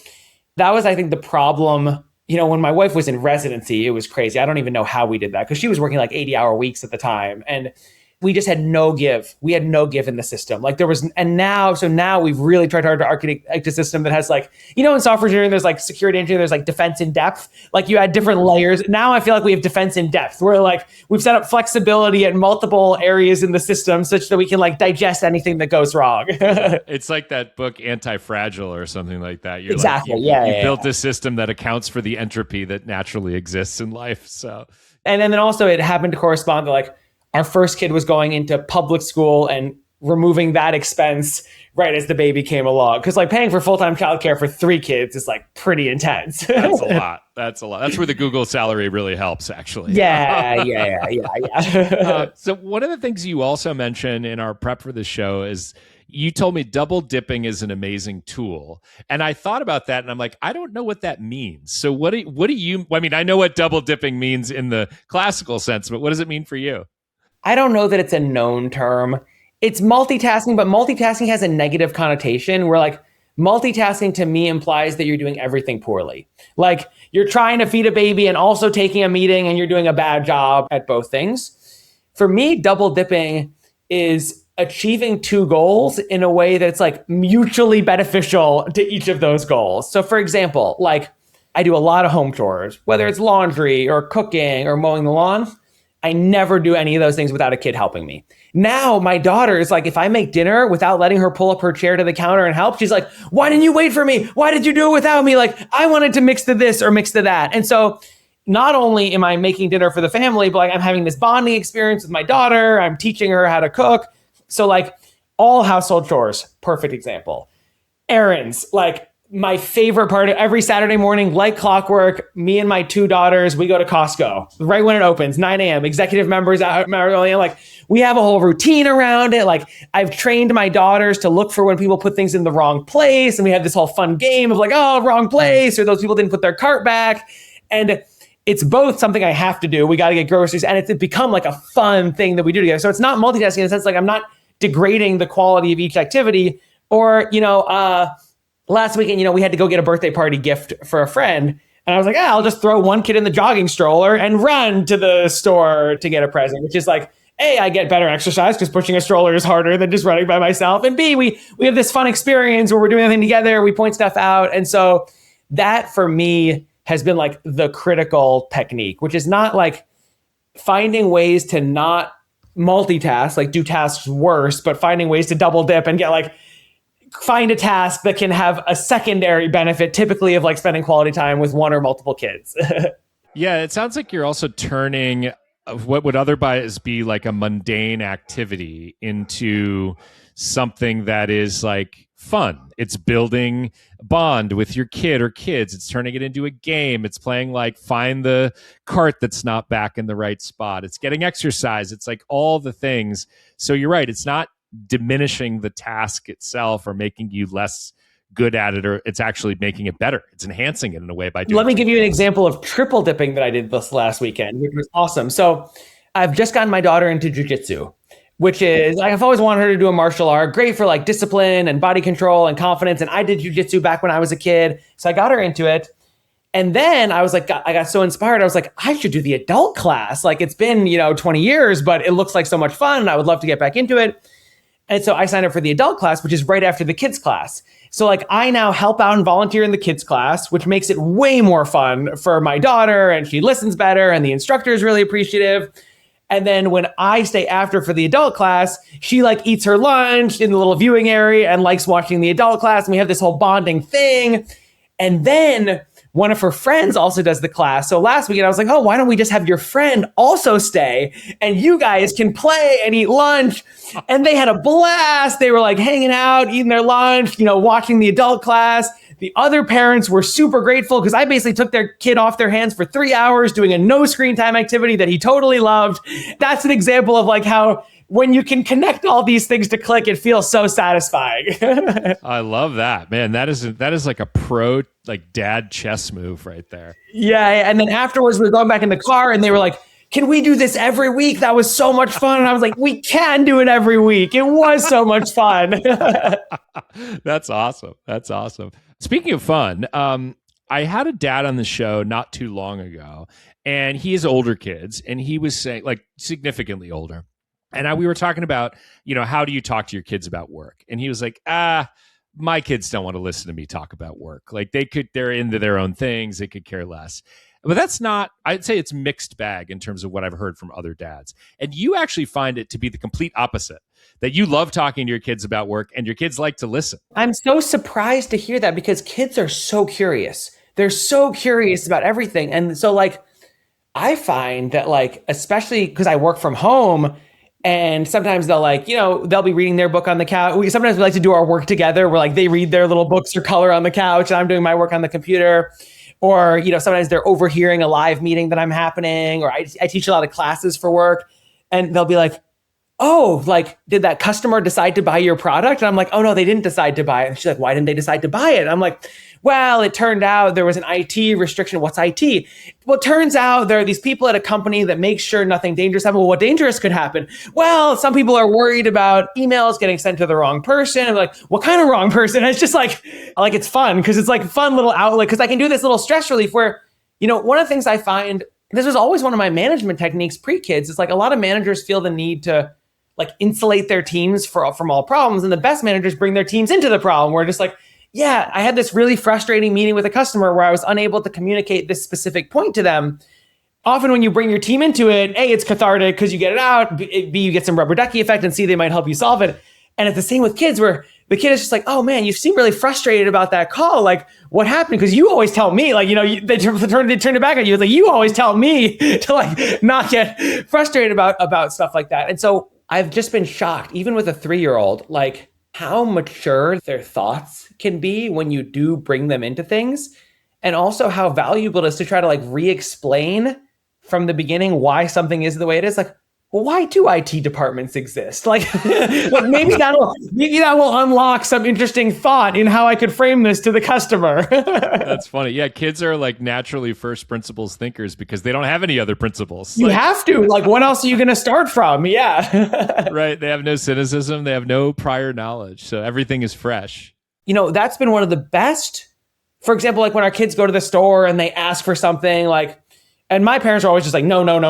that was, I think, the problem. When my wife was in residency, it was crazy. I don't even know how we did that, because she was working like 80-hour weeks at the time. And we just had no give. We had no give in the system. Like there was, now we've really tried hard to architect a system that has like, in software engineering, there's like security engineering, there's like defense in depth. Like you had different layers. Now I feel like we have defense in depth. We're like, we've set up flexibility at multiple areas in the system such that we can like digest anything that goes wrong. It's like that book Anti-Fragile or something like that. You're exactly. Like, you built a system that accounts for the entropy that naturally exists in life. So, and then also it happened to correspond to like, our first kid was going into public school and removing that expense right as the baby came along. Because like paying for full-time childcare for 3 kids is like pretty intense. That's a lot. That's where the Google salary really helps, actually. Yeah. So one of the things you also mentioned in our prep for the show is you told me double dipping is an amazing tool. And I thought about that and I'm like, I don't know what that means. So what do you, I mean, I know what double dipping means in the classical sense, but what does it mean for you? I don't know that it's a known term. It's multitasking, but multitasking has a negative connotation where like multitasking to me implies that you're doing everything poorly. Like you're trying to feed a baby and also taking a meeting and you're doing a bad job at both things. For me, double dipping is achieving 2 goals in a way that's like mutually beneficial to each of those goals. So for example, like I do a lot of home chores, whether it's laundry or cooking or mowing the lawn. I never do any of those things without a kid helping me. Now, my daughter is like, if I make dinner without letting her pull up her chair to the counter and help, she's like, why didn't you wait for me? Why did you do it without me? Like, I wanted to mix to this or mix to that. And so not only am I making dinner for the family, but like I'm having this bonding experience with my daughter. I'm teaching her how to cook. So like all household chores, perfect example. Errands, like my favorite part of every Saturday morning, like clockwork, me and my 2 daughters, we go to Costco right when it opens, 9 a.m. Executive members out, like we have a whole routine around it. Like I've trained my daughters to look for when people put things in the wrong place. And we have this whole fun game of like, oh, wrong place, or those people didn't put their cart back. And it's both something I have to do. We got to get groceries, and it's become like a fun thing that we do together. So it's not multitasking in the sense like I'm not degrading the quality of each activity. Or, last weekend, we had to go get a birthday party gift for a friend. And I was like, I'll just throw one kid in the jogging stroller and run to the store to get a present, which is like, A, I get better exercise because pushing a stroller is harder than just running by myself. And B, we have this fun experience where we're doing everything together. We point stuff out. And so that for me has been like the critical technique, which is not like finding ways to not multitask, like do tasks worse, but finding ways to double dip and get like, find a task that can have a secondary benefit, typically of like spending quality time with 1 or multiple kids. Yeah, it sounds like you're also turning what would otherwise be like a mundane activity into something that is like fun. It's building a bond with your kid or kids. It's turning it into a game. It's playing like find the cart that's not back in the right spot. It's getting exercise. It's like all the things. So you're right. It's not diminishing the task itself or making you less good at it, or it's actually making it better. It's enhancing it in a way by doing. Let me give you an example of triple dipping that I did this last weekend, which was awesome. So I've just gotten my daughter into jujitsu, which is, I've always wanted her to do a martial art, great for like discipline and body control and confidence. And I did jujitsu back when I was a kid. So I got her into it. And then I was like, I got so inspired. I was like, I should do the adult class. Like it's been, 20 years, but it looks like so much fun. And I would love to get back into it. And so I signed up for the adult class, which is right after the kids class. So like I now help out and volunteer in the kids class, which makes it way more fun for my daughter, and she listens better and the instructor is really appreciative. And then when I stay after for the adult class, she like eats her lunch in the little viewing area and likes watching the adult class. And we have this whole bonding thing. And then one of her friends also does the class. So last weekend I was like, oh, why don't we just have your friend also stay and you guys can play and eat lunch? And they had a blast. They were like hanging out, eating their lunch, watching the adult class. The other parents were super grateful because I basically took their kid off their hands for 3 hours doing a no screen time activity that he totally loved. That's an example of like how when you can connect all these things to click, it feels so satisfying. I love that, man. That is like a pro like dad chess move right there. Yeah. And then afterwards we were going back in the car and they were like, can we do this every week? That was so much fun. And I was like, we can do it every week. It was so much fun. That's awesome. That's awesome. Speaking of fun, I had a dad on the show not too long ago, and he has older kids, and he was saying, like, significantly older. And we were talking about, how do you talk to your kids about work? And he was like, my kids don't want to listen to me talk about work. Like they're into their own things. They could care less. But that's not, I'd say it's mixed bag in terms of what I've heard from other dads. And you actually find it to be the complete opposite, that you love talking to your kids about work and your kids like to listen. I'm so surprised to hear that because kids are so curious. They're so curious about everything. And so like, I find that like, especially because I work from home, and sometimes they'll like, they'll be reading their book on the couch. Sometimes we like to do our work together where like they read their little books or color on the couch and I'm doing my work on the computer. Or, sometimes they're overhearing a live meeting that I'm happening, or I teach a lot of classes for work and they'll be like, oh, like, did that customer decide to buy your product? And I'm like, oh no, they didn't decide to buy it. And she's like, why didn't they decide to buy it? And I'm like, well, it turned out there was an IT restriction. What's IT? Well, it turns out there are these people at a company that make sure nothing dangerous happens. Well, what dangerous could happen? Well, some people are worried about emails getting sent to the wrong person. I'm like, what kind of wrong person? And it's just like it's fun because it's like a fun little outlet because I can do this little stress relief where, one of the things I find, this was always one of my management techniques pre-kids, is like a lot of managers feel the need to like insulate their teams from all problems. And the best managers bring their teams into the problem. We're just like, yeah, I had this really frustrating meeting with a customer where I was unable to communicate this specific point to them. Often when you bring your team into it, A, it's cathartic because you get it out. B, you get some rubber ducky effect, and C, they might help you solve it. And it's the same with kids where the kid is just like, oh man, you seem really frustrated about that call. Like what happened? Because you always tell me, like, they turn it back on you. Like you always tell me to like not get frustrated about stuff like that. And so I've just been shocked, even with a 3-year-old, like how mature their thoughts can be when you do bring them into things. And also how valuable it is to try to like re-explain from the beginning why something is the way it is. Like, well, why do IT departments exist? Like, maybe that will unlock some interesting thought in how I could frame this to the customer. That's funny. Yeah, kids are like naturally first principles thinkers because they don't have any other principles. You have to. Like, what else are you going to start from? Yeah. Right. They have no cynicism. They have no prior knowledge. So everything is fresh. That's been one of the best. For example, like when our kids go to the store and they ask for something like, and my parents are always just like, no. And I'm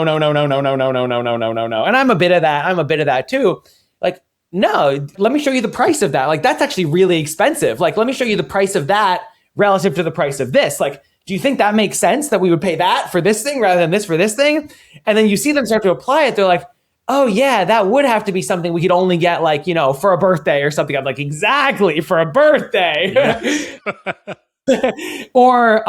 a bit of that too. Like, no, let me show you the price of that. Like, that's actually really expensive. Like, let me show you the price of that relative to the price of this. Like, do you think that makes sense that we would pay that for this thing rather than this for this thing? And then you see them start to apply it. They're like, oh yeah, that would have to be something we could only get like, for a birthday or something. I'm like, exactly, for a birthday. Yeah. Or,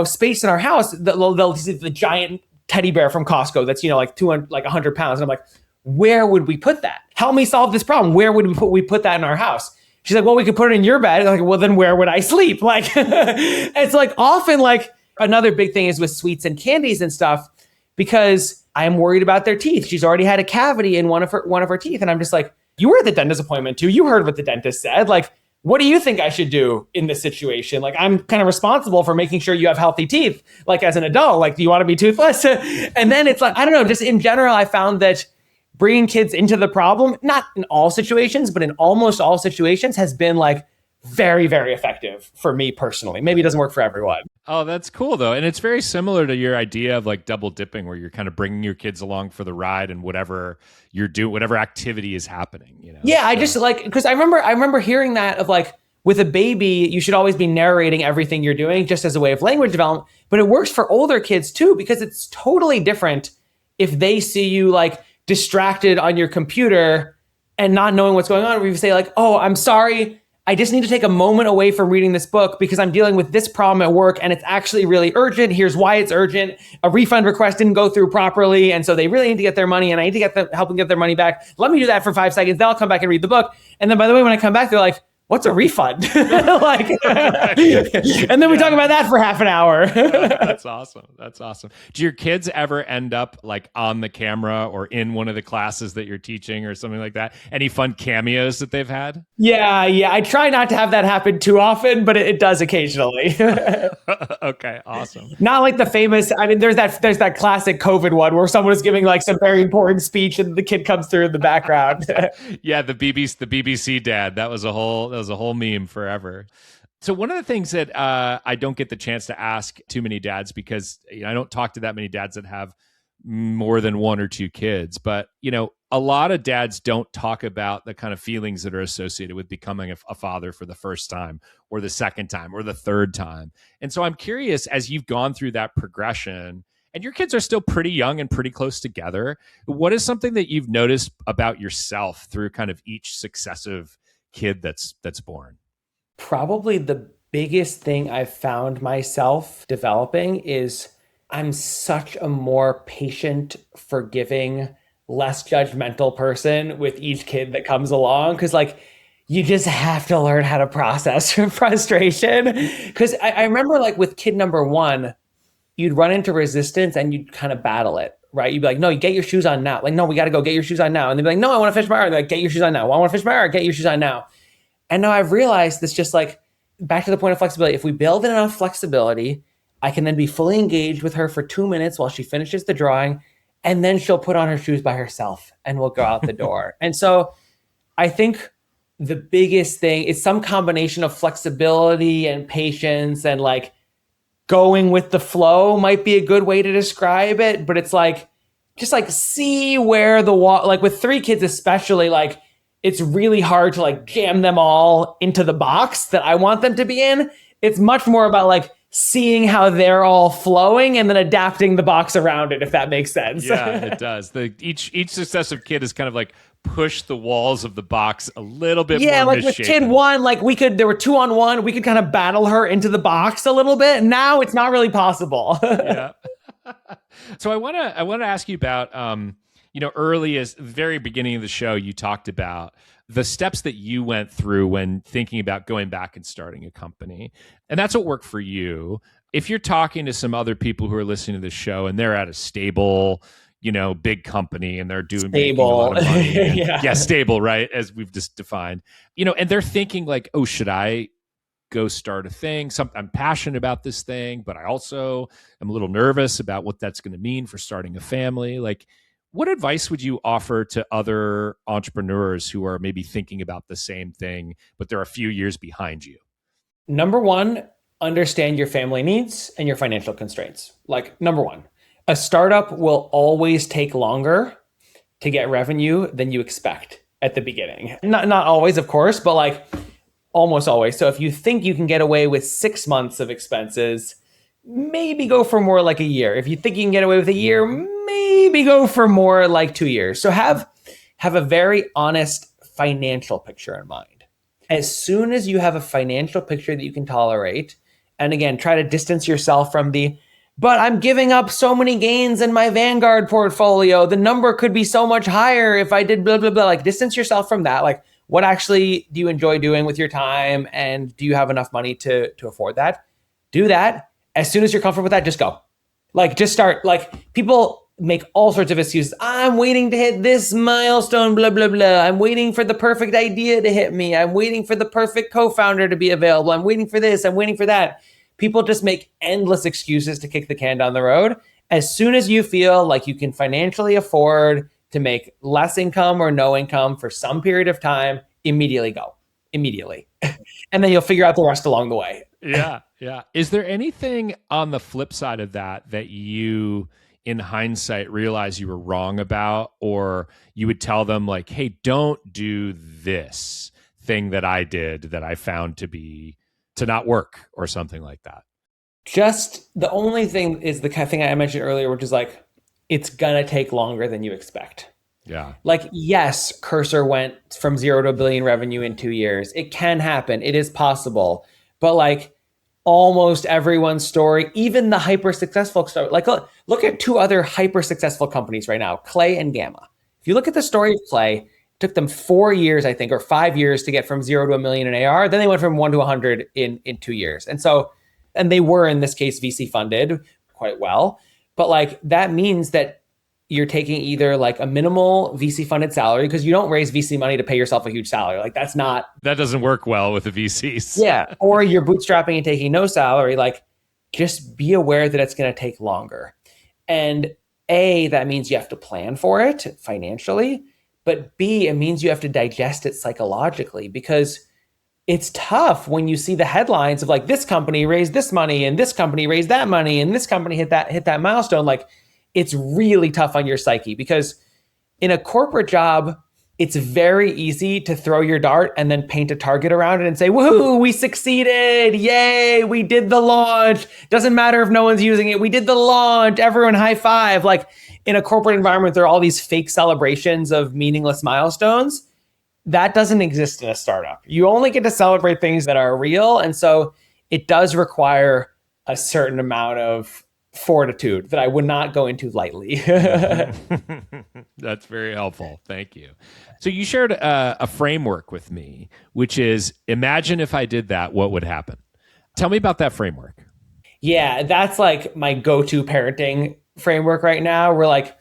space in our house, they'll see the giant teddy bear from Costco that's, like 200, like 100 pounds. And I'm like, where would we put that? Help me solve this problem. Where would we put that in our house? She's like, well, we could put it in your bed. Like, well, then where would I sleep? Like, it's like often like another big thing is with sweets and candies and stuff, because I'm worried about their teeth. She's already had a cavity in one of her teeth. And I'm just like, you were at the dentist appointment too. You heard what the dentist said. Like, what do you think I should do in this situation? Like, I'm kind of responsible for making sure you have healthy teeth. Like, as an adult, like, do you want to be toothless? And then it's like, I don't know, just in general, I found that bringing kids into the problem, not in all situations, but in almost all situations, has been like very, very effective for me personally. Maybe it doesn't work for everyone. Oh, that's cool though. And it's very similar to your idea of like double dipping, where you're kind of bringing your kids along for the ride and whatever you're doing, whatever activity is happening, you know? Yeah. So. I just like, because I remember hearing that of like, with a baby, you should always be narrating everything you're doing just as a way of language development, but it works for older kids too, because it's totally different if they see you like distracted on your computer and not knowing what's going on, where you say like, oh, I'm sorry, I just need to take a moment away from reading this book because I'm dealing with this problem at work and it's actually really urgent. Here's why it's urgent. A refund request didn't go through properly. And so they really need to get their money and I need to help them get their money back. Let me do that for 5 seconds. Then I'll come back and read the book. And then by the way, when I come back, they're like, what's a refund? Like, and then we talk about that for half an hour. That's awesome. That's awesome. Do your kids ever end up like on the camera or in one of the classes that you're teaching or something like that? Any fun cameos that they've had? Yeah. I try not to have that happen too often, but it does occasionally. Okay, awesome. Not like the famous, I mean, there's that classic COVID one where someone is giving like some very important speech and the kid comes through in the background. Yeah, the BBC dad. That was a whole meme forever. So one of the things that I don't get the chance to ask too many dads, because I don't talk to that many dads that have more than 1 or 2 kids, but a lot of dads don't talk about the kind of feelings that are associated with becoming a father for the first time or the second time or the third time. And so I'm curious, as you've gone through that progression and your kids are still pretty young and pretty close together, what is something that you've noticed about yourself through kind of each successive kid that's born? Probably the biggest thing I've found myself developing is I'm such a more patient, forgiving, less judgmental person with each kid that comes along. Cause like, you just have to learn how to process frustration. Cause I remember like with kid number 1, you'd run into resistance and you'd kind of battle it, right? You'd be like, no, you get your shoes on now. Like, no, we got to go get your shoes on now. And they'd be like, no, I want to fish my arm. They're like, get your shoes on now. Well, I want to fish my arm. Get your shoes on now. And now I've realized this, just like back to the point of flexibility. If we build in enough flexibility, I can then be fully engaged with her for 2 minutes while she finishes the drawing. And then she'll put on her shoes by herself and we'll go out the door. And so I think the biggest thing is some combination of flexibility and patience, and like going with the flow might be a good way to describe it. But it's like, just like see where the wall, like with 3 kids, especially, like it's really hard to like jam them all into the box that I want them to be in. It's much more about like seeing how they're all flowing and then adapting the box around it, if that makes sense. Yeah, it does. Each successive kid is kind of like push the walls of the box a little bit more. Yeah, like with kid 1, like there were 2 on 1, we could kind of battle her into the box a little bit. Now it's not really possible. Yeah. So I want to ask you about, early as the very beginning of the show, you talked about the steps that you went through when thinking about going back and starting a company. And that's what worked for you. If you're talking to some other people who are listening to this show and they're at a stable, big company and they're making a lot of money. Yeah, stable, right? As we've just defined, and they're thinking like, oh, should I go start a thing? I'm passionate about this thing, but I also am a little nervous about what that's going to mean for starting a family. Like, what advice would you offer to other entrepreneurs who are maybe thinking about the same thing, but they're a few years behind you? Number 1, understand your family needs and your financial constraints. Like, number 1, a startup will always take longer to get revenue than you expect at the beginning. Not always, of course, but like almost always. So if you think you can get away with 6 months of expenses, maybe go for more like a year. If you think you can get away with a year, maybe go for more like 2 years. So have a very honest financial picture in mind. As soon as you have a financial picture that you can tolerate, and again, try to distance yourself from but I'm giving up so many gains in my Vanguard portfolio. The number could be so much higher if I did blah, blah, blah. Like, distance yourself from that. Like, what actually do you enjoy doing with your time? And do you have enough money to afford that? Do that. As soon as you're comfortable with that, just go. Like, just start. Like, people make all sorts of excuses. I'm waiting to hit this milestone, blah, blah, blah. I'm waiting for the perfect idea to hit me. I'm waiting for the perfect co-founder to be available. I'm waiting for this. I'm waiting for that. People just make endless excuses to kick the can down the road. As soon as you feel like you can financially afford to make less income or no income for some period of time, immediately go. Immediately. And then you'll figure out the rest along the way. Yeah. Yeah. Is there anything on the flip side of that you, in hindsight, realize you were wrong about, or you would tell them like, hey, don't do this thing that I did that I found to not work or something like that? Just the only thing is the kind of thing I mentioned earlier, which is like, it's going to take longer than you expect. Yeah. Like, yes, Cursor went from 0 to $1 billion revenue in 2 years. It can happen. It is possible. But like almost everyone's story, even the hyper successful story, like look at 2 other hyper successful companies right now, Clay and Gamma. If you look at the story of Clay, it took them 4 years, I think, or 5 years to get from 0 to $1 million in AR. Then they went from 1 to 100 in 2 years. And they were, in this case, VC funded quite well. But like, that means that you're taking either like a minimal VC funded salary, because you don't raise VC money to pay yourself a huge salary. Like, that doesn't work well with the VCs. Yeah. Or you're bootstrapping and taking no salary. Like, just be aware that it's going to take longer. And A, that means you have to plan for it financially. But B, it means you have to digest it psychologically, because it's tough when you see the headlines of like, this company raised this money and this company raised that money and this company hit that milestone. Like, it's really tough on your psyche, because in a corporate job, it's very easy to throw your dart and then paint a target around it and say, woohoo, we succeeded. Yay, we did the launch. Doesn't matter if no one's using it. We did the launch. Everyone high five. Like, in a corporate environment, there are all these fake celebrations of meaningless milestones. That doesn't exist in a startup. You only get to celebrate things that are real. And so it does require a certain amount of fortitude that I would not go into lightly. That's very helpful. Thank you. So you shared a framework with me, which is, imagine if I did that, what would happen? Tell me about that framework. Yeah, that's like my go-to parenting framework right now. We're like,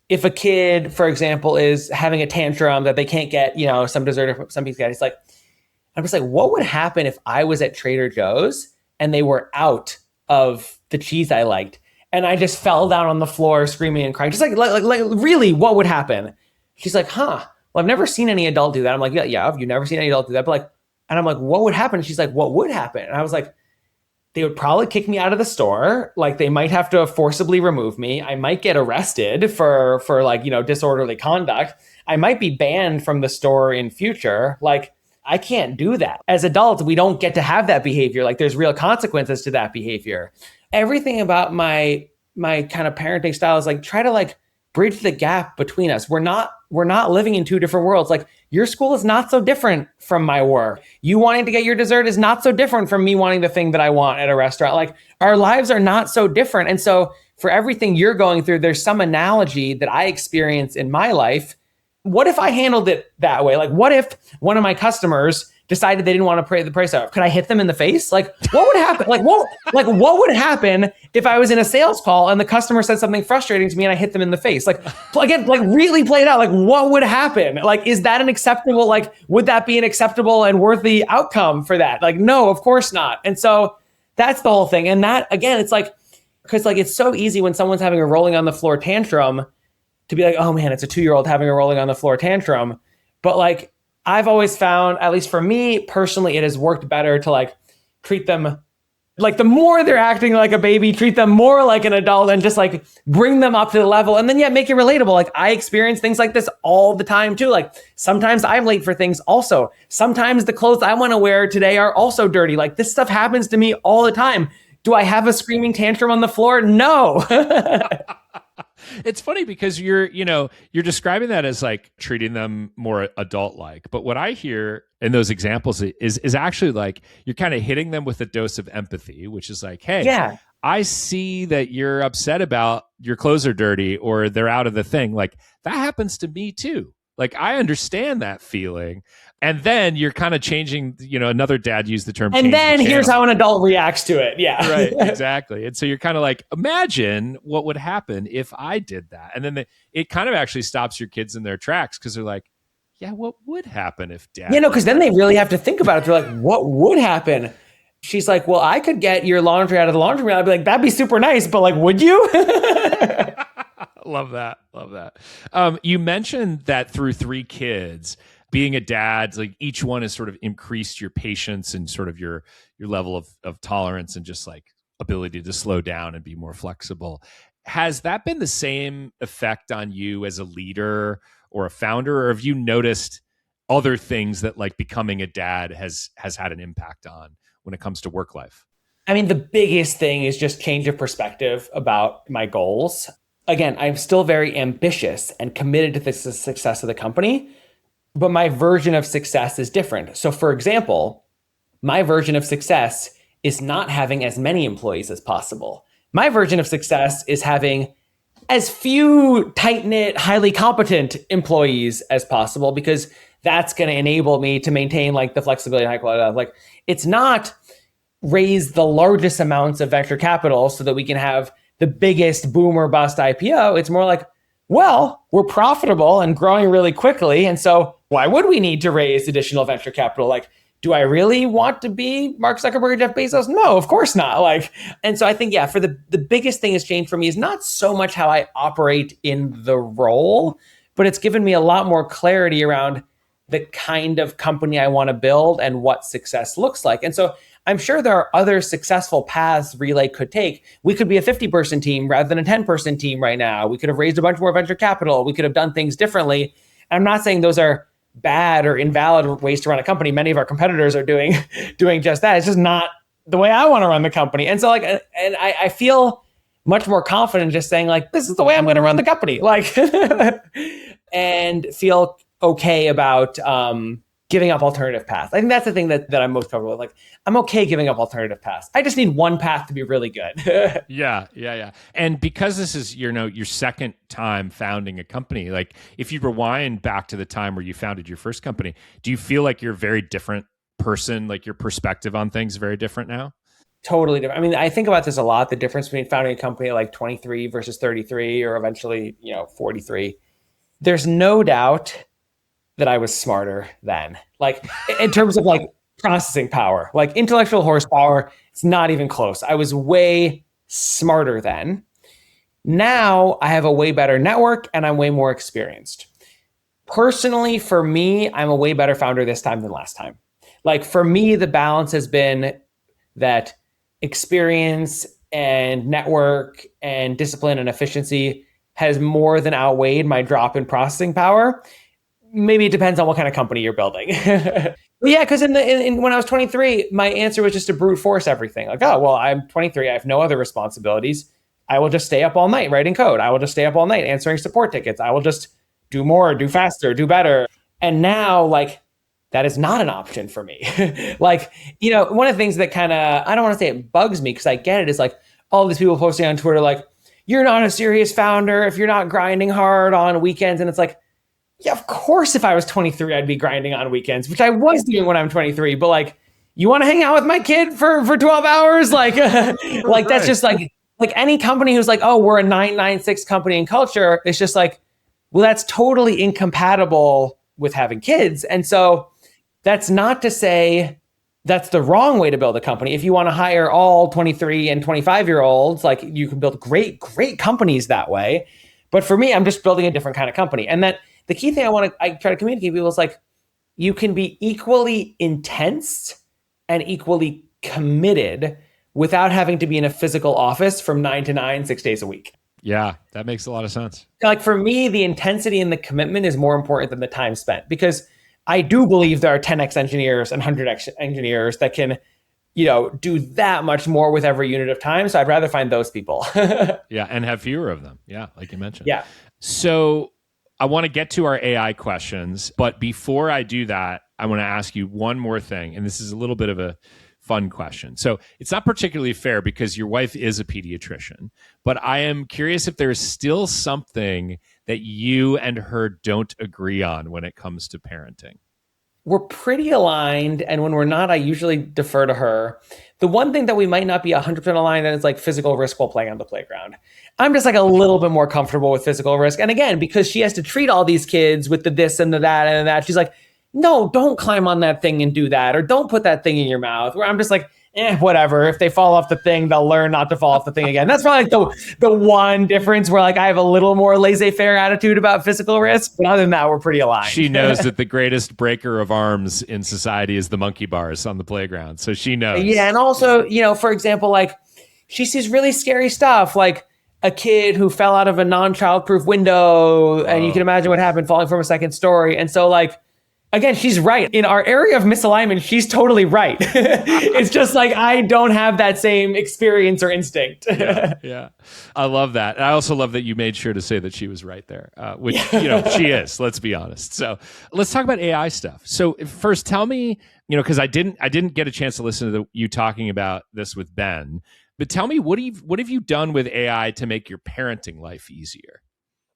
if a kid, for example, is having a tantrum that they can't get, some dessert or some pizza, I'm just like, what would happen if I was at Trader Joe's and they were out of the cheese I liked, and I just fell down on the floor screaming and crying, just like really, what would happen? She's like, well, I've never seen any adult do that. I'm like, yeah, have you never seen any adult do that? But like, and I'm like, what would happen? She's like, what would happen? And I was like, they would probably kick me out of the store. Like, they might have to forcibly remove me. I might get arrested for like, disorderly conduct. I might be banned from the store in future. Like, I can't do that. As adults, we don't get to have that behavior. Like, there's real consequences to that behavior. Everything about my kind of parenting style is like, try to like bridge the gap between us. We're not living in 2 different worlds. Like, your school is not so different from my work. You wanting to get your dessert is not so different from me wanting the thing that I want at a restaurant. Like, our lives are not so different. And so for everything you're going through, there's some analogy that I experience in my life. What if I handled it that way? Like, what if one of my customers decided they didn't want to pay the price out? Could I hit them in the face? Like, what would happen? What would happen if I was in a sales call and the customer said something frustrating to me and I hit them in the face? Like, again, like, really play it out. Like, what would happen? Like, is that an acceptable, like, would that be an acceptable and worthy outcome for that? Like, no, of course not. And so that's the whole thing. And that, again, it's like, because like, it's so easy when someone's having a rolling on the floor tantrum to be like, oh man, it's a 2-year-old having a rolling on the floor tantrum. But like, I've always found, at least for me personally, it has worked better to like treat them like, the more they're acting like a baby, treat them more like an adult and just like bring them up to the level, and then make it relatable. Like, I experience things like this all the time too. Like, sometimes I'm late for things also. Sometimes the clothes I want to wear today are also dirty. Like, this stuff happens to me all the time. Do I have a screaming tantrum on the floor? No. It's funny because you're describing that as like treating them more adult-like. But what I hear in those examples is actually like, you're kind of hitting them with a dose of empathy, which is like, hey, yeah, I see that you're upset about your clothes are dirty or they're out of the thing. Like, that happens to me too. Like, I understand that feeling. And then you're kind of changing, another dad used the term. And then here's how an adult reacts to it. Yeah. Right, exactly. And so you're kind of like, imagine what would happen if I did that. And then it kind of actually stops your kids in their tracks because they're like, yeah, what would happen if dad? Because then they really have to think about it. They're like, what would happen? She's like, well, I could get your laundry out of the laundry room. I'd be like, that'd be super nice, but like, would you? Love that. Love that. You mentioned that through 3 kids, being a dad, like each one has sort of increased your patience and sort of your level of tolerance and just like ability to slow down and be more flexible. Has that been the same effect on you as a leader or a founder, or have you noticed other things that like becoming a dad has had an impact on when it comes to work life? I mean, the biggest thing is just change of perspective about my goals. Again, I'm still very ambitious and committed to the success of the company, but my version of success is different. So for example, my version of success is not having as many employees as possible. My version of success is having as few tight-knit, highly competent employees as possible, because that's going to enable me to maintain like the flexibility and high quality. Like, it's not raise the largest amounts of venture capital so that we can have the biggest boom or bust IPO. It's more like, well, we're profitable and growing really quickly. And so why would we need to raise additional venture capital? Like, do I really want to be Mark Zuckerberg or Jeff Bezos? No, of course not. Like, and so I think, for the biggest thing has changed for me is not so much how I operate in the role, but it's given me a lot more clarity around the kind of company I want to build and what success looks like. And so I'm sure there are other successful paths Relay could take. We could be a 50-person team rather than a 10-person team right now. We could have raised a bunch more venture capital. We could have done things differently. And I'm not saying those are bad or invalid ways to run a company. Many of our competitors are doing just that. It's just not the way I want to run the company. And so I feel much more confident just saying like, this is the way I'm going to run the company. Like, and feel okay about giving up alternative paths. I think that's the thing that I'm most comfortable with. Like, I'm okay giving up alternative paths. I just need one path to be really good. Yeah. And because this is, your second time founding a company, like if you rewind back to the time where you founded your first company, do you feel like you're a very different person? Like your perspective on things is very different now? Totally different. I mean, I think about this a lot, the difference between founding a company at like 23 versus 33 or eventually, 43. There's no doubt that I was smarter then. Like in terms of like processing power, like intellectual horsepower, it's not even close. I was way smarter then. Now I have a way better network and I'm way more experienced. Personally, for me, I'm a way better founder this time than last time. Like for me, the balance has been that experience and network and discipline and efficiency has more than outweighed my drop in processing power. Maybe it depends on what kind of company you're building. Yeah, because when I was 23, my answer was just to brute force everything. Like, oh, well, I'm 23. I have no other responsibilities. I will just stay up all night writing code. I will just stay up all night answering support tickets. I will just do more, do faster, do better. And now, like, that is not an option for me. Like, one of the things that kind of, I don't want to say it bugs me because I get it, is like all these people posting on Twitter, like, you're not a serious founder if you're not grinding hard on weekends. And it's like, yeah, of course, if I was 23, I'd be grinding on weekends, which I was doing when I'm 23. But like, you want to hang out with my kid for 12 hours? Like, like that's just like any company who's like, oh, we're a 996 company in culture. It's just like, well, that's totally incompatible with having kids. And so that's not to say that's the wrong way to build a company. If you want to hire all 23 and 25-year-olds, like you can build great companies that way. But for me, I'm just building a different kind of company. And that the key thing I try to communicate to people is like, you can be equally intense and equally committed without having to be in a physical office from 9 to 9, 6 days a week. Yeah, that makes a lot of sense. Like for me, the intensity and the commitment is more important than the time spent, because I do believe there are 10x engineers and 100x engineers that can, do that much more with every unit of time. So I'd rather find those people. Yeah, and have fewer of them. Yeah, like you mentioned. Yeah. So I want to get to our AI questions, but before I do that, I want to ask you one more thing. And this is a little bit of a fun question. So it's not particularly fair because your wife is a pediatrician, but I am curious if there's still something that you and her don't agree on when it comes to parenting? We're pretty aligned. And when we're not, I usually defer to her. The one thing that we might not be 100% aligned on is like physical risk while playing on the playground. I'm just like a little bit more comfortable with physical risk. And again, because she has to treat all these kids with the this and the that and that, she's like, no, don't climb on that thing and do that. Or don't put that thing in your mouth. Where I'm just like, whatever. If they fall off the thing, they'll learn not to fall off the thing again. That's probably like the one difference where like I have a little more laissez-faire attitude about physical risk. But other than that, we're pretty aligned. She knows that the greatest breaker of arms in society is the monkey bars on the playground. So she knows. Yeah. And also, for example, like she sees really scary stuff, like a kid who fell out of a non-childproof window. And you can imagine what happened falling from a second story. And so like, again, she's right. In our area of misalignment, she's totally right. It's just like I don't have that same experience or instinct. Yeah. I love that. And I also love that you made sure to say that she was right there, which, she is, let's be honest. So let's talk about AI stuff. So first, tell me, because I didn't get a chance to listen to you talking about this with Ben, but tell me, what have you done with AI to make your parenting life easier?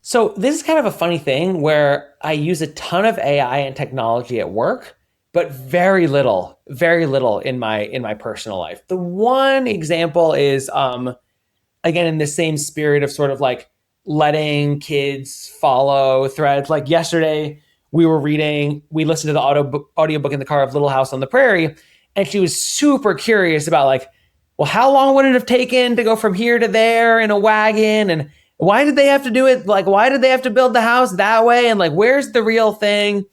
So this is kind of a funny thing where I use a ton of AI and technology at work, but very little in my personal life. The one example is, again, in the same spirit of sort of like letting kids follow threads. Like yesterday, we listened to the audiobook in the car of Little House on the Prairie, and she was super curious about like, well, how long would it have taken to go from here to there in a wagon? And why did they have to do it? Like, why did they have to build the house that way? And like, where's the real thing?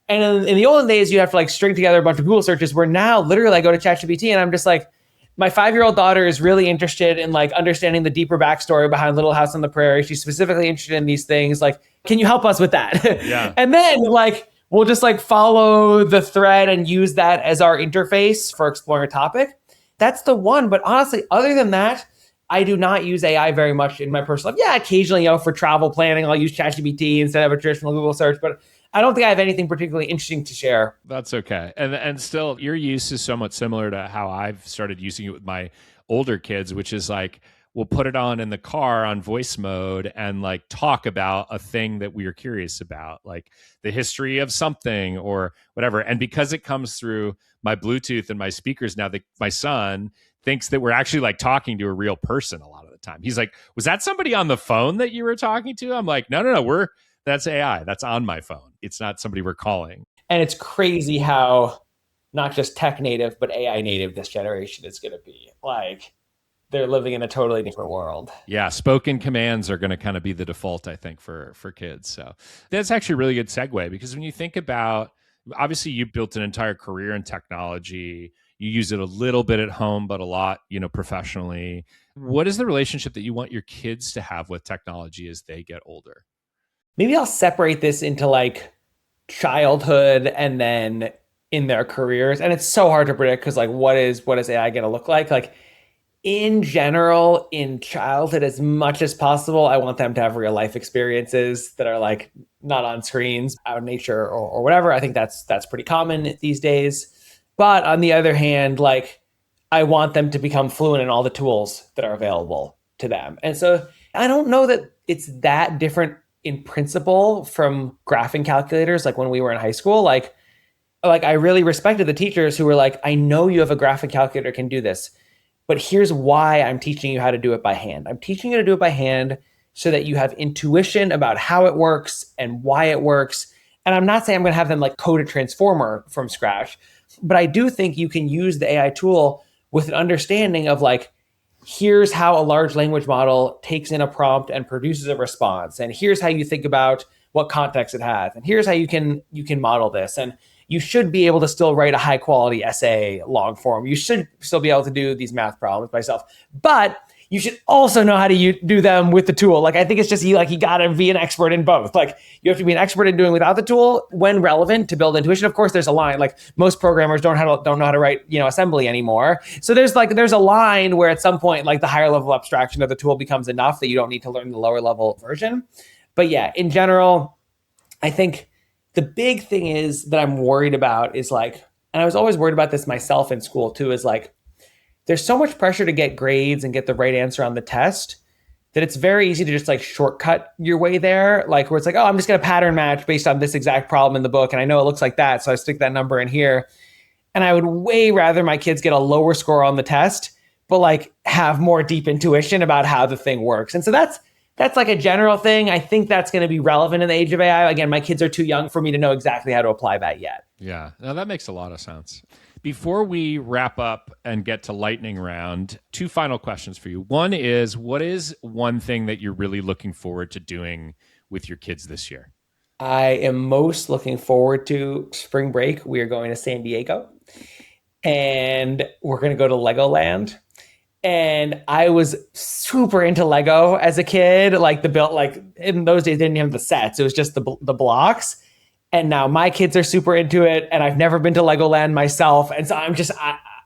And in the olden days, you have to like string together a bunch of Google searches, where now literally I go to ChatGPT and I'm just like, my 5-year-old daughter is really interested in like understanding the deeper backstory behind Little House on the Prairie. She's specifically interested in these things. Like, can you help us with that? Yeah. And then like, we'll just like follow the thread and use that as our interface for exploring a topic. That's the one. But honestly, other than that, I do not use AI very much in my personal life. Yeah, occasionally, for travel planning, I'll use ChatGPT instead of a traditional Google search, but I don't think I have anything particularly interesting to share. That's okay. And still, your use is somewhat similar to how I've started using it with my older kids, which is like, we'll put it on in the car on voice mode and like talk about a thing that we are curious about, like the history of something or whatever. And because it comes through my Bluetooth and my speakers now, my son thinks that we're actually like talking to a real person a lot of the time. He's like, was that somebody on the phone that you were talking to? I'm like, no, that's AI. That's on my phone. It's not somebody we're calling. And it's crazy how not just tech native, but AI native this generation is going to be. Like, they're living in a totally different world. Yeah, spoken commands are going to kind of be the default, I think, for kids. So that's actually a really good segue, because when you think about, obviously you built an entire career in technology. You use it a little bit at home, but a lot, professionally. What is the relationship that you want your kids to have with technology as they get older? Maybe I'll separate this into like childhood and then in their careers. And it's so hard to predict because like, what is AI going to look like? Like in general, in childhood, as much as possible, I want them to have real life experiences that are like not on screens, out in nature or whatever. I think that's pretty common these days. But on the other hand, like I want them to become fluent in all the tools that are available to them. And so I don't know that it's that different in principle from graphing calculators. Like when we were in high school, like I really respected the teachers who were like, I know you have a graphing calculator, can do this, but here's why I'm teaching you how to do it by hand. I'm teaching you to do it by hand so that you have intuition about how it works and why it works. And I'm not saying I'm going to have them like code a transformer from scratch, but I do think you can use the AI tool with an understanding of like, here's how a large language model takes in a prompt and produces a response. And here's how you think about what context it has. And here's how you can model this. And you should be able to still write a high quality essay long form. You should still be able to do these math problems by yourself, but you should also know how to do them with the tool. Like, I think it's just you got to be an expert in both. Like, you have to be an expert in doing without the tool when relevant to build intuition. Of course, there's a line. Like, most programmers don't know how to write, assembly anymore. So there's a line where at some point, like the higher level abstraction of the tool becomes enough that you don't need to learn the lower level version. But yeah, in general, I think the big thing is that I'm worried about is like, and I was always worried about this myself in school too, is like, there's so much pressure to get grades and get the right answer on the test that it's very easy to just like shortcut your way there. Like where it's like, oh, I'm just going to pattern match based on this exact problem in the book. And I know it looks like that. So I stick that number in here. And I would way rather my kids get a lower score on the test, but like have more deep intuition about how the thing works. And so that's like a general thing. I think that's going to be relevant in the age of AI. Again, my kids are too young for me to know exactly how to apply that yet. Yeah, no, that makes a lot of sense. Before we wrap up and get to lightning round, 2 final questions for you. One is, what is one thing that you're really looking forward to doing with your kids this year? I am most looking forward to spring break. We are going to San Diego and we're going to go to Legoland. And I was super into Lego as a kid. Like in those days, they didn't have the sets. It was just the blocks. And now my kids are super into it. And I've never been to Legoland myself. And so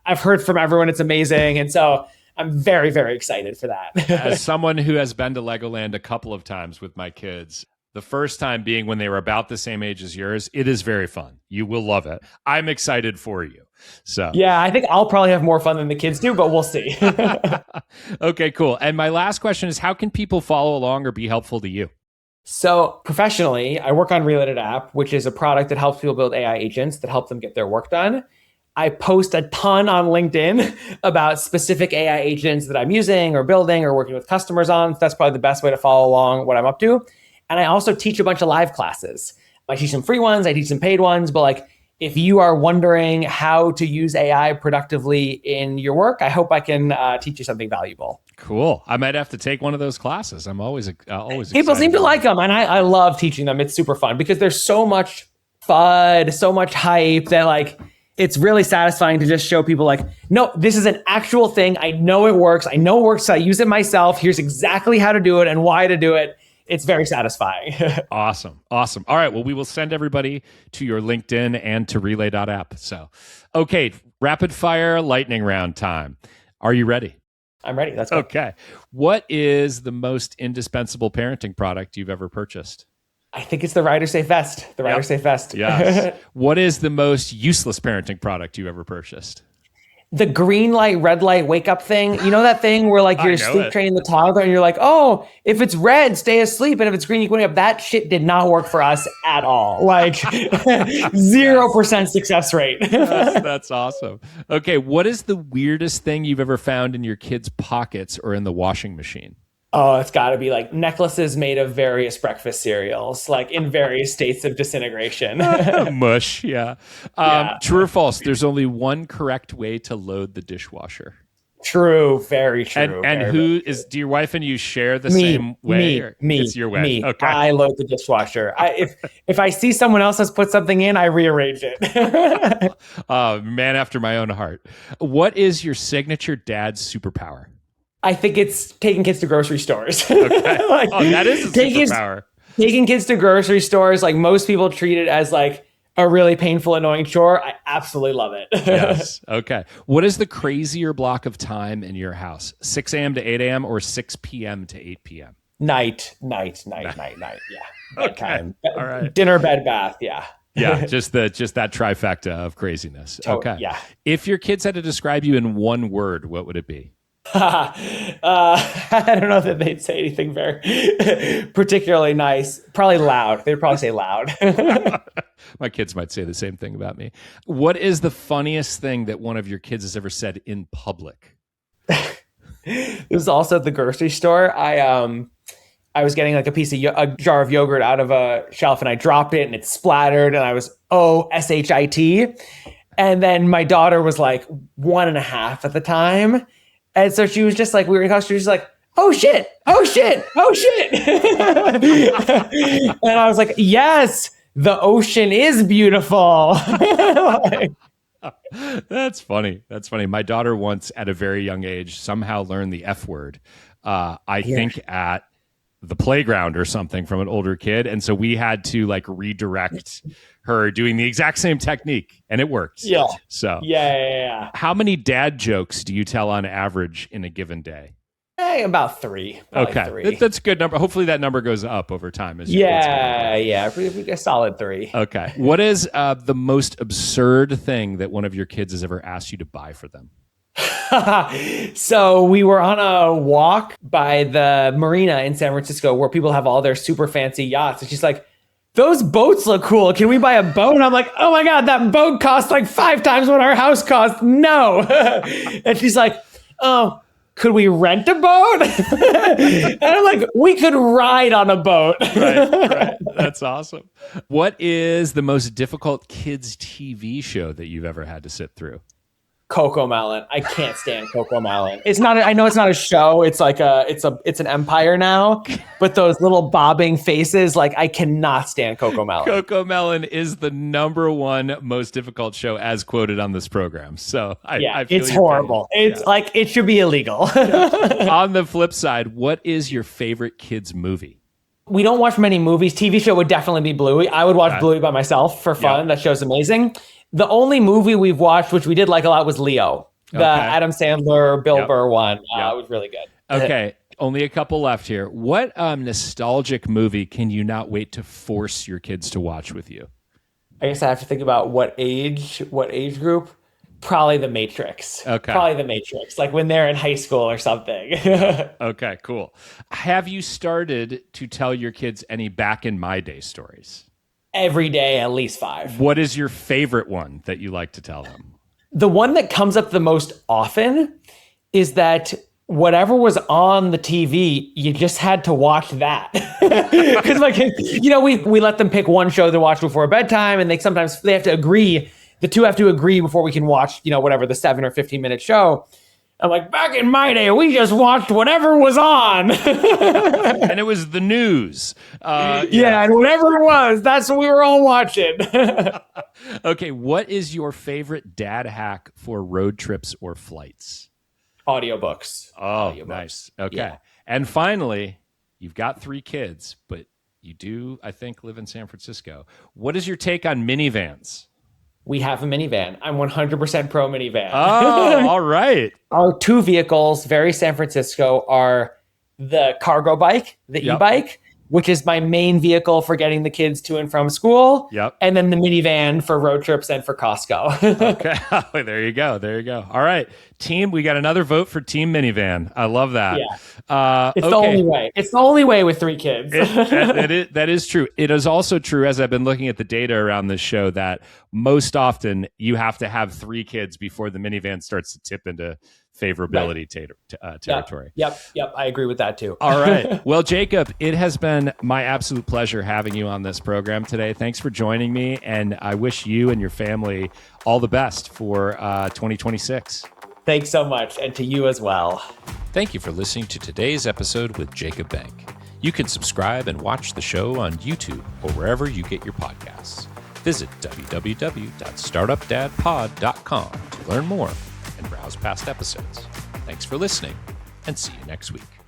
I've heard from everyone it's amazing. And so I'm very, very excited for that. As someone who has been to Legoland a couple of times with my kids, the first time being when they were about the same age as yours, it is very fun. You will love it. I'm excited for you. So yeah, I think I'll probably have more fun than the kids do, but we'll see. Okay, cool. And my last question is, how can people follow along or be helpful to you? So professionally, I work on Relay.app, which is a product that helps people build AI agents that help them get their work done. I post a ton on LinkedIn about specific AI agents that I'm using or building or working with customers on. That's probably the best way to follow along what I'm up to. And I also teach a bunch of live classes. I teach some free ones, I teach some paid ones, but like if you are wondering how to use AI productively in your work, I hope I can teach you something valuable. Cool. I might have to take one of those classes. I'm always People seem to like them, and I love teaching them. It's super fun because there's so much FUD, so much hype that like it's really satisfying to just show people like, no, this is an actual thing. I know it works. I know it works. So I use it myself. Here's exactly how to do it and why to do it. It's very satisfying. Awesome. All right. Well, we will send everybody to your LinkedIn and to Relay.app. So, okay, rapid fire lightning round time. Are you ready? I'm ready. Let's go. Okay. What is the most indispensable parenting product you've ever purchased? I think it's the Rider Safe Vest. The Rider Safe Vest. Yes. What is the most useless parenting product you ever purchased? The green light, red light wake up thing. You know that thing where like you're sleep training the toddler and you're like, oh, if it's red, stay asleep. And if it's green, you can wake up. That shit did not work for us at all. Like 0% success rate. That's awesome. Okay. What is the weirdest thing you've ever found in your kids' pockets or in the washing machine? Oh, it's got to be like necklaces made of various breakfast cereals, like in various states of disintegration. Mush, yeah. True or false? There's only one correct way to load the dishwasher. True, very true. And do your wife and you share the same way? Me. It's your way. Me. Okay. I load the dishwasher. If I see someone else has put something in, I rearrange it. Man after my own heart. What is your signature dad's superpower? I think it's taking kids to grocery stores. Okay. That is a superpower. Taking kids to grocery stores, like most people treat it as like a really painful, annoying chore. I absolutely love it. Yes. Okay. What is the crazier block of time in your house? 6 a.m. to 8 a.m. or 6 p.m. to 8 p.m.? Night. Yeah. Okay. All right. Dinner, bed, bath. Yeah. Yeah. Just that trifecta of craziness. Okay. Yeah. If your kids had to describe you in one word, what would it be? I don't know that they'd say anything very particularly nice. Probably loud. They'd probably say loud. My kids might say the same thing about me. What is the funniest thing that one of your kids has ever said in public? It was also at the grocery store. I was getting like a jar of yogurt out of a shelf and I dropped it and it splattered and I was shit. And then my daughter was like 1.5 at the time. And so she was just like, we were in class, she was like, oh shit. And I was like, yes, the ocean is beautiful. That's funny. My daughter once at a very young age somehow learned the F word. I think at the playground or something from an older kid. And so we had to like redirect her doing the exact same technique and it worked. Yeah. So yeah. How many dad jokes do you tell on average in a given day? About 3. Okay. 3. That's a good number. Hopefully that number goes up over time. Yeah. A solid 3. Okay. What is the most absurd thing that one of your kids has ever asked you to buy for them? So we were on a walk by the marina in San Francisco where people have all their super fancy yachts. And she's like, those boats look cool. Can we buy a boat? And I'm like, oh my God, that boat costs like 5 times what our house costs. No. And she's like, oh, could we rent a boat? And I'm like, we could ride on a boat. Right. That's awesome. What is the most difficult kids TV show that you've ever had to sit through? CocoMelon. I can't stand CocoMelon. It's not. I know it's not a show. It's like it's an empire now. But those little bobbing faces, like I cannot stand CocoMelon. CocoMelon is the #1 most difficult show, as quoted on this program. So I feel it's horrible. It's like it should be illegal. On the flip side, what is your favorite kids movie? We don't watch many movies. TV show would definitely be Bluey. I would watch Bluey by myself for fun. That show's amazing. The only movie we've watched, which we did like a lot, was Leo, the Adam Sandler, Bill Burr one. It was really good. Okay, only a couple left here. What nostalgic movie can you not wait to force your kids to watch with you? I guess I have to think about what age group. Probably The Matrix. Okay. Probably The Matrix, like when they're in high school or something. Okay, cool. Have you started to tell your kids any back in my day stories? Every day, at least 5. What is your favorite one that you like to tell them? The one that comes up the most often is that whatever was on the TV, you just had to watch that. Because we let them pick one show to watch before bedtime, and they have to agree. The two have to agree before we can watch, whatever the 7 or 15-minute show. I'm like, back in my day, we just watched whatever was on. And it was the news. And whatever it was, that's what we were all watching. Okay, what is your favorite dad hack for road trips or flights? Audiobooks. Nice. Okay. Yeah. And finally, you've got 3 kids, but you do, I think, live in San Francisco. What is your take on minivans? We have a minivan. I'm 100% pro minivan. Oh, all right. Our 2 vehicles, very San Francisco, are the cargo bike, the e-bike, which is my main vehicle for getting the kids to and from school. Yep. And then the minivan for road trips and for Costco. Okay. There you go. All right. Team, we got another vote for Team Minivan. I love that. Yeah. It's the only way. It's the only way with 3 kids. That is true. It is also true, as I've been looking at the data around this show, that most often you have to have 3 kids before the minivan starts to tip into favorability territory. Yep. I agree with that too. All right. Well, Jacob, it has been my absolute pleasure having you on this program today. Thanks for joining me, and I wish you and your family all the best for 2026. Thanks so much, and to you as well. Thank you for listening to today's episode with Jacob Bank. You can subscribe and watch the show on YouTube or wherever you get your podcasts. Visit www.startupdadpod.com to learn more and browse past episodes. Thanks for listening, and see you next week.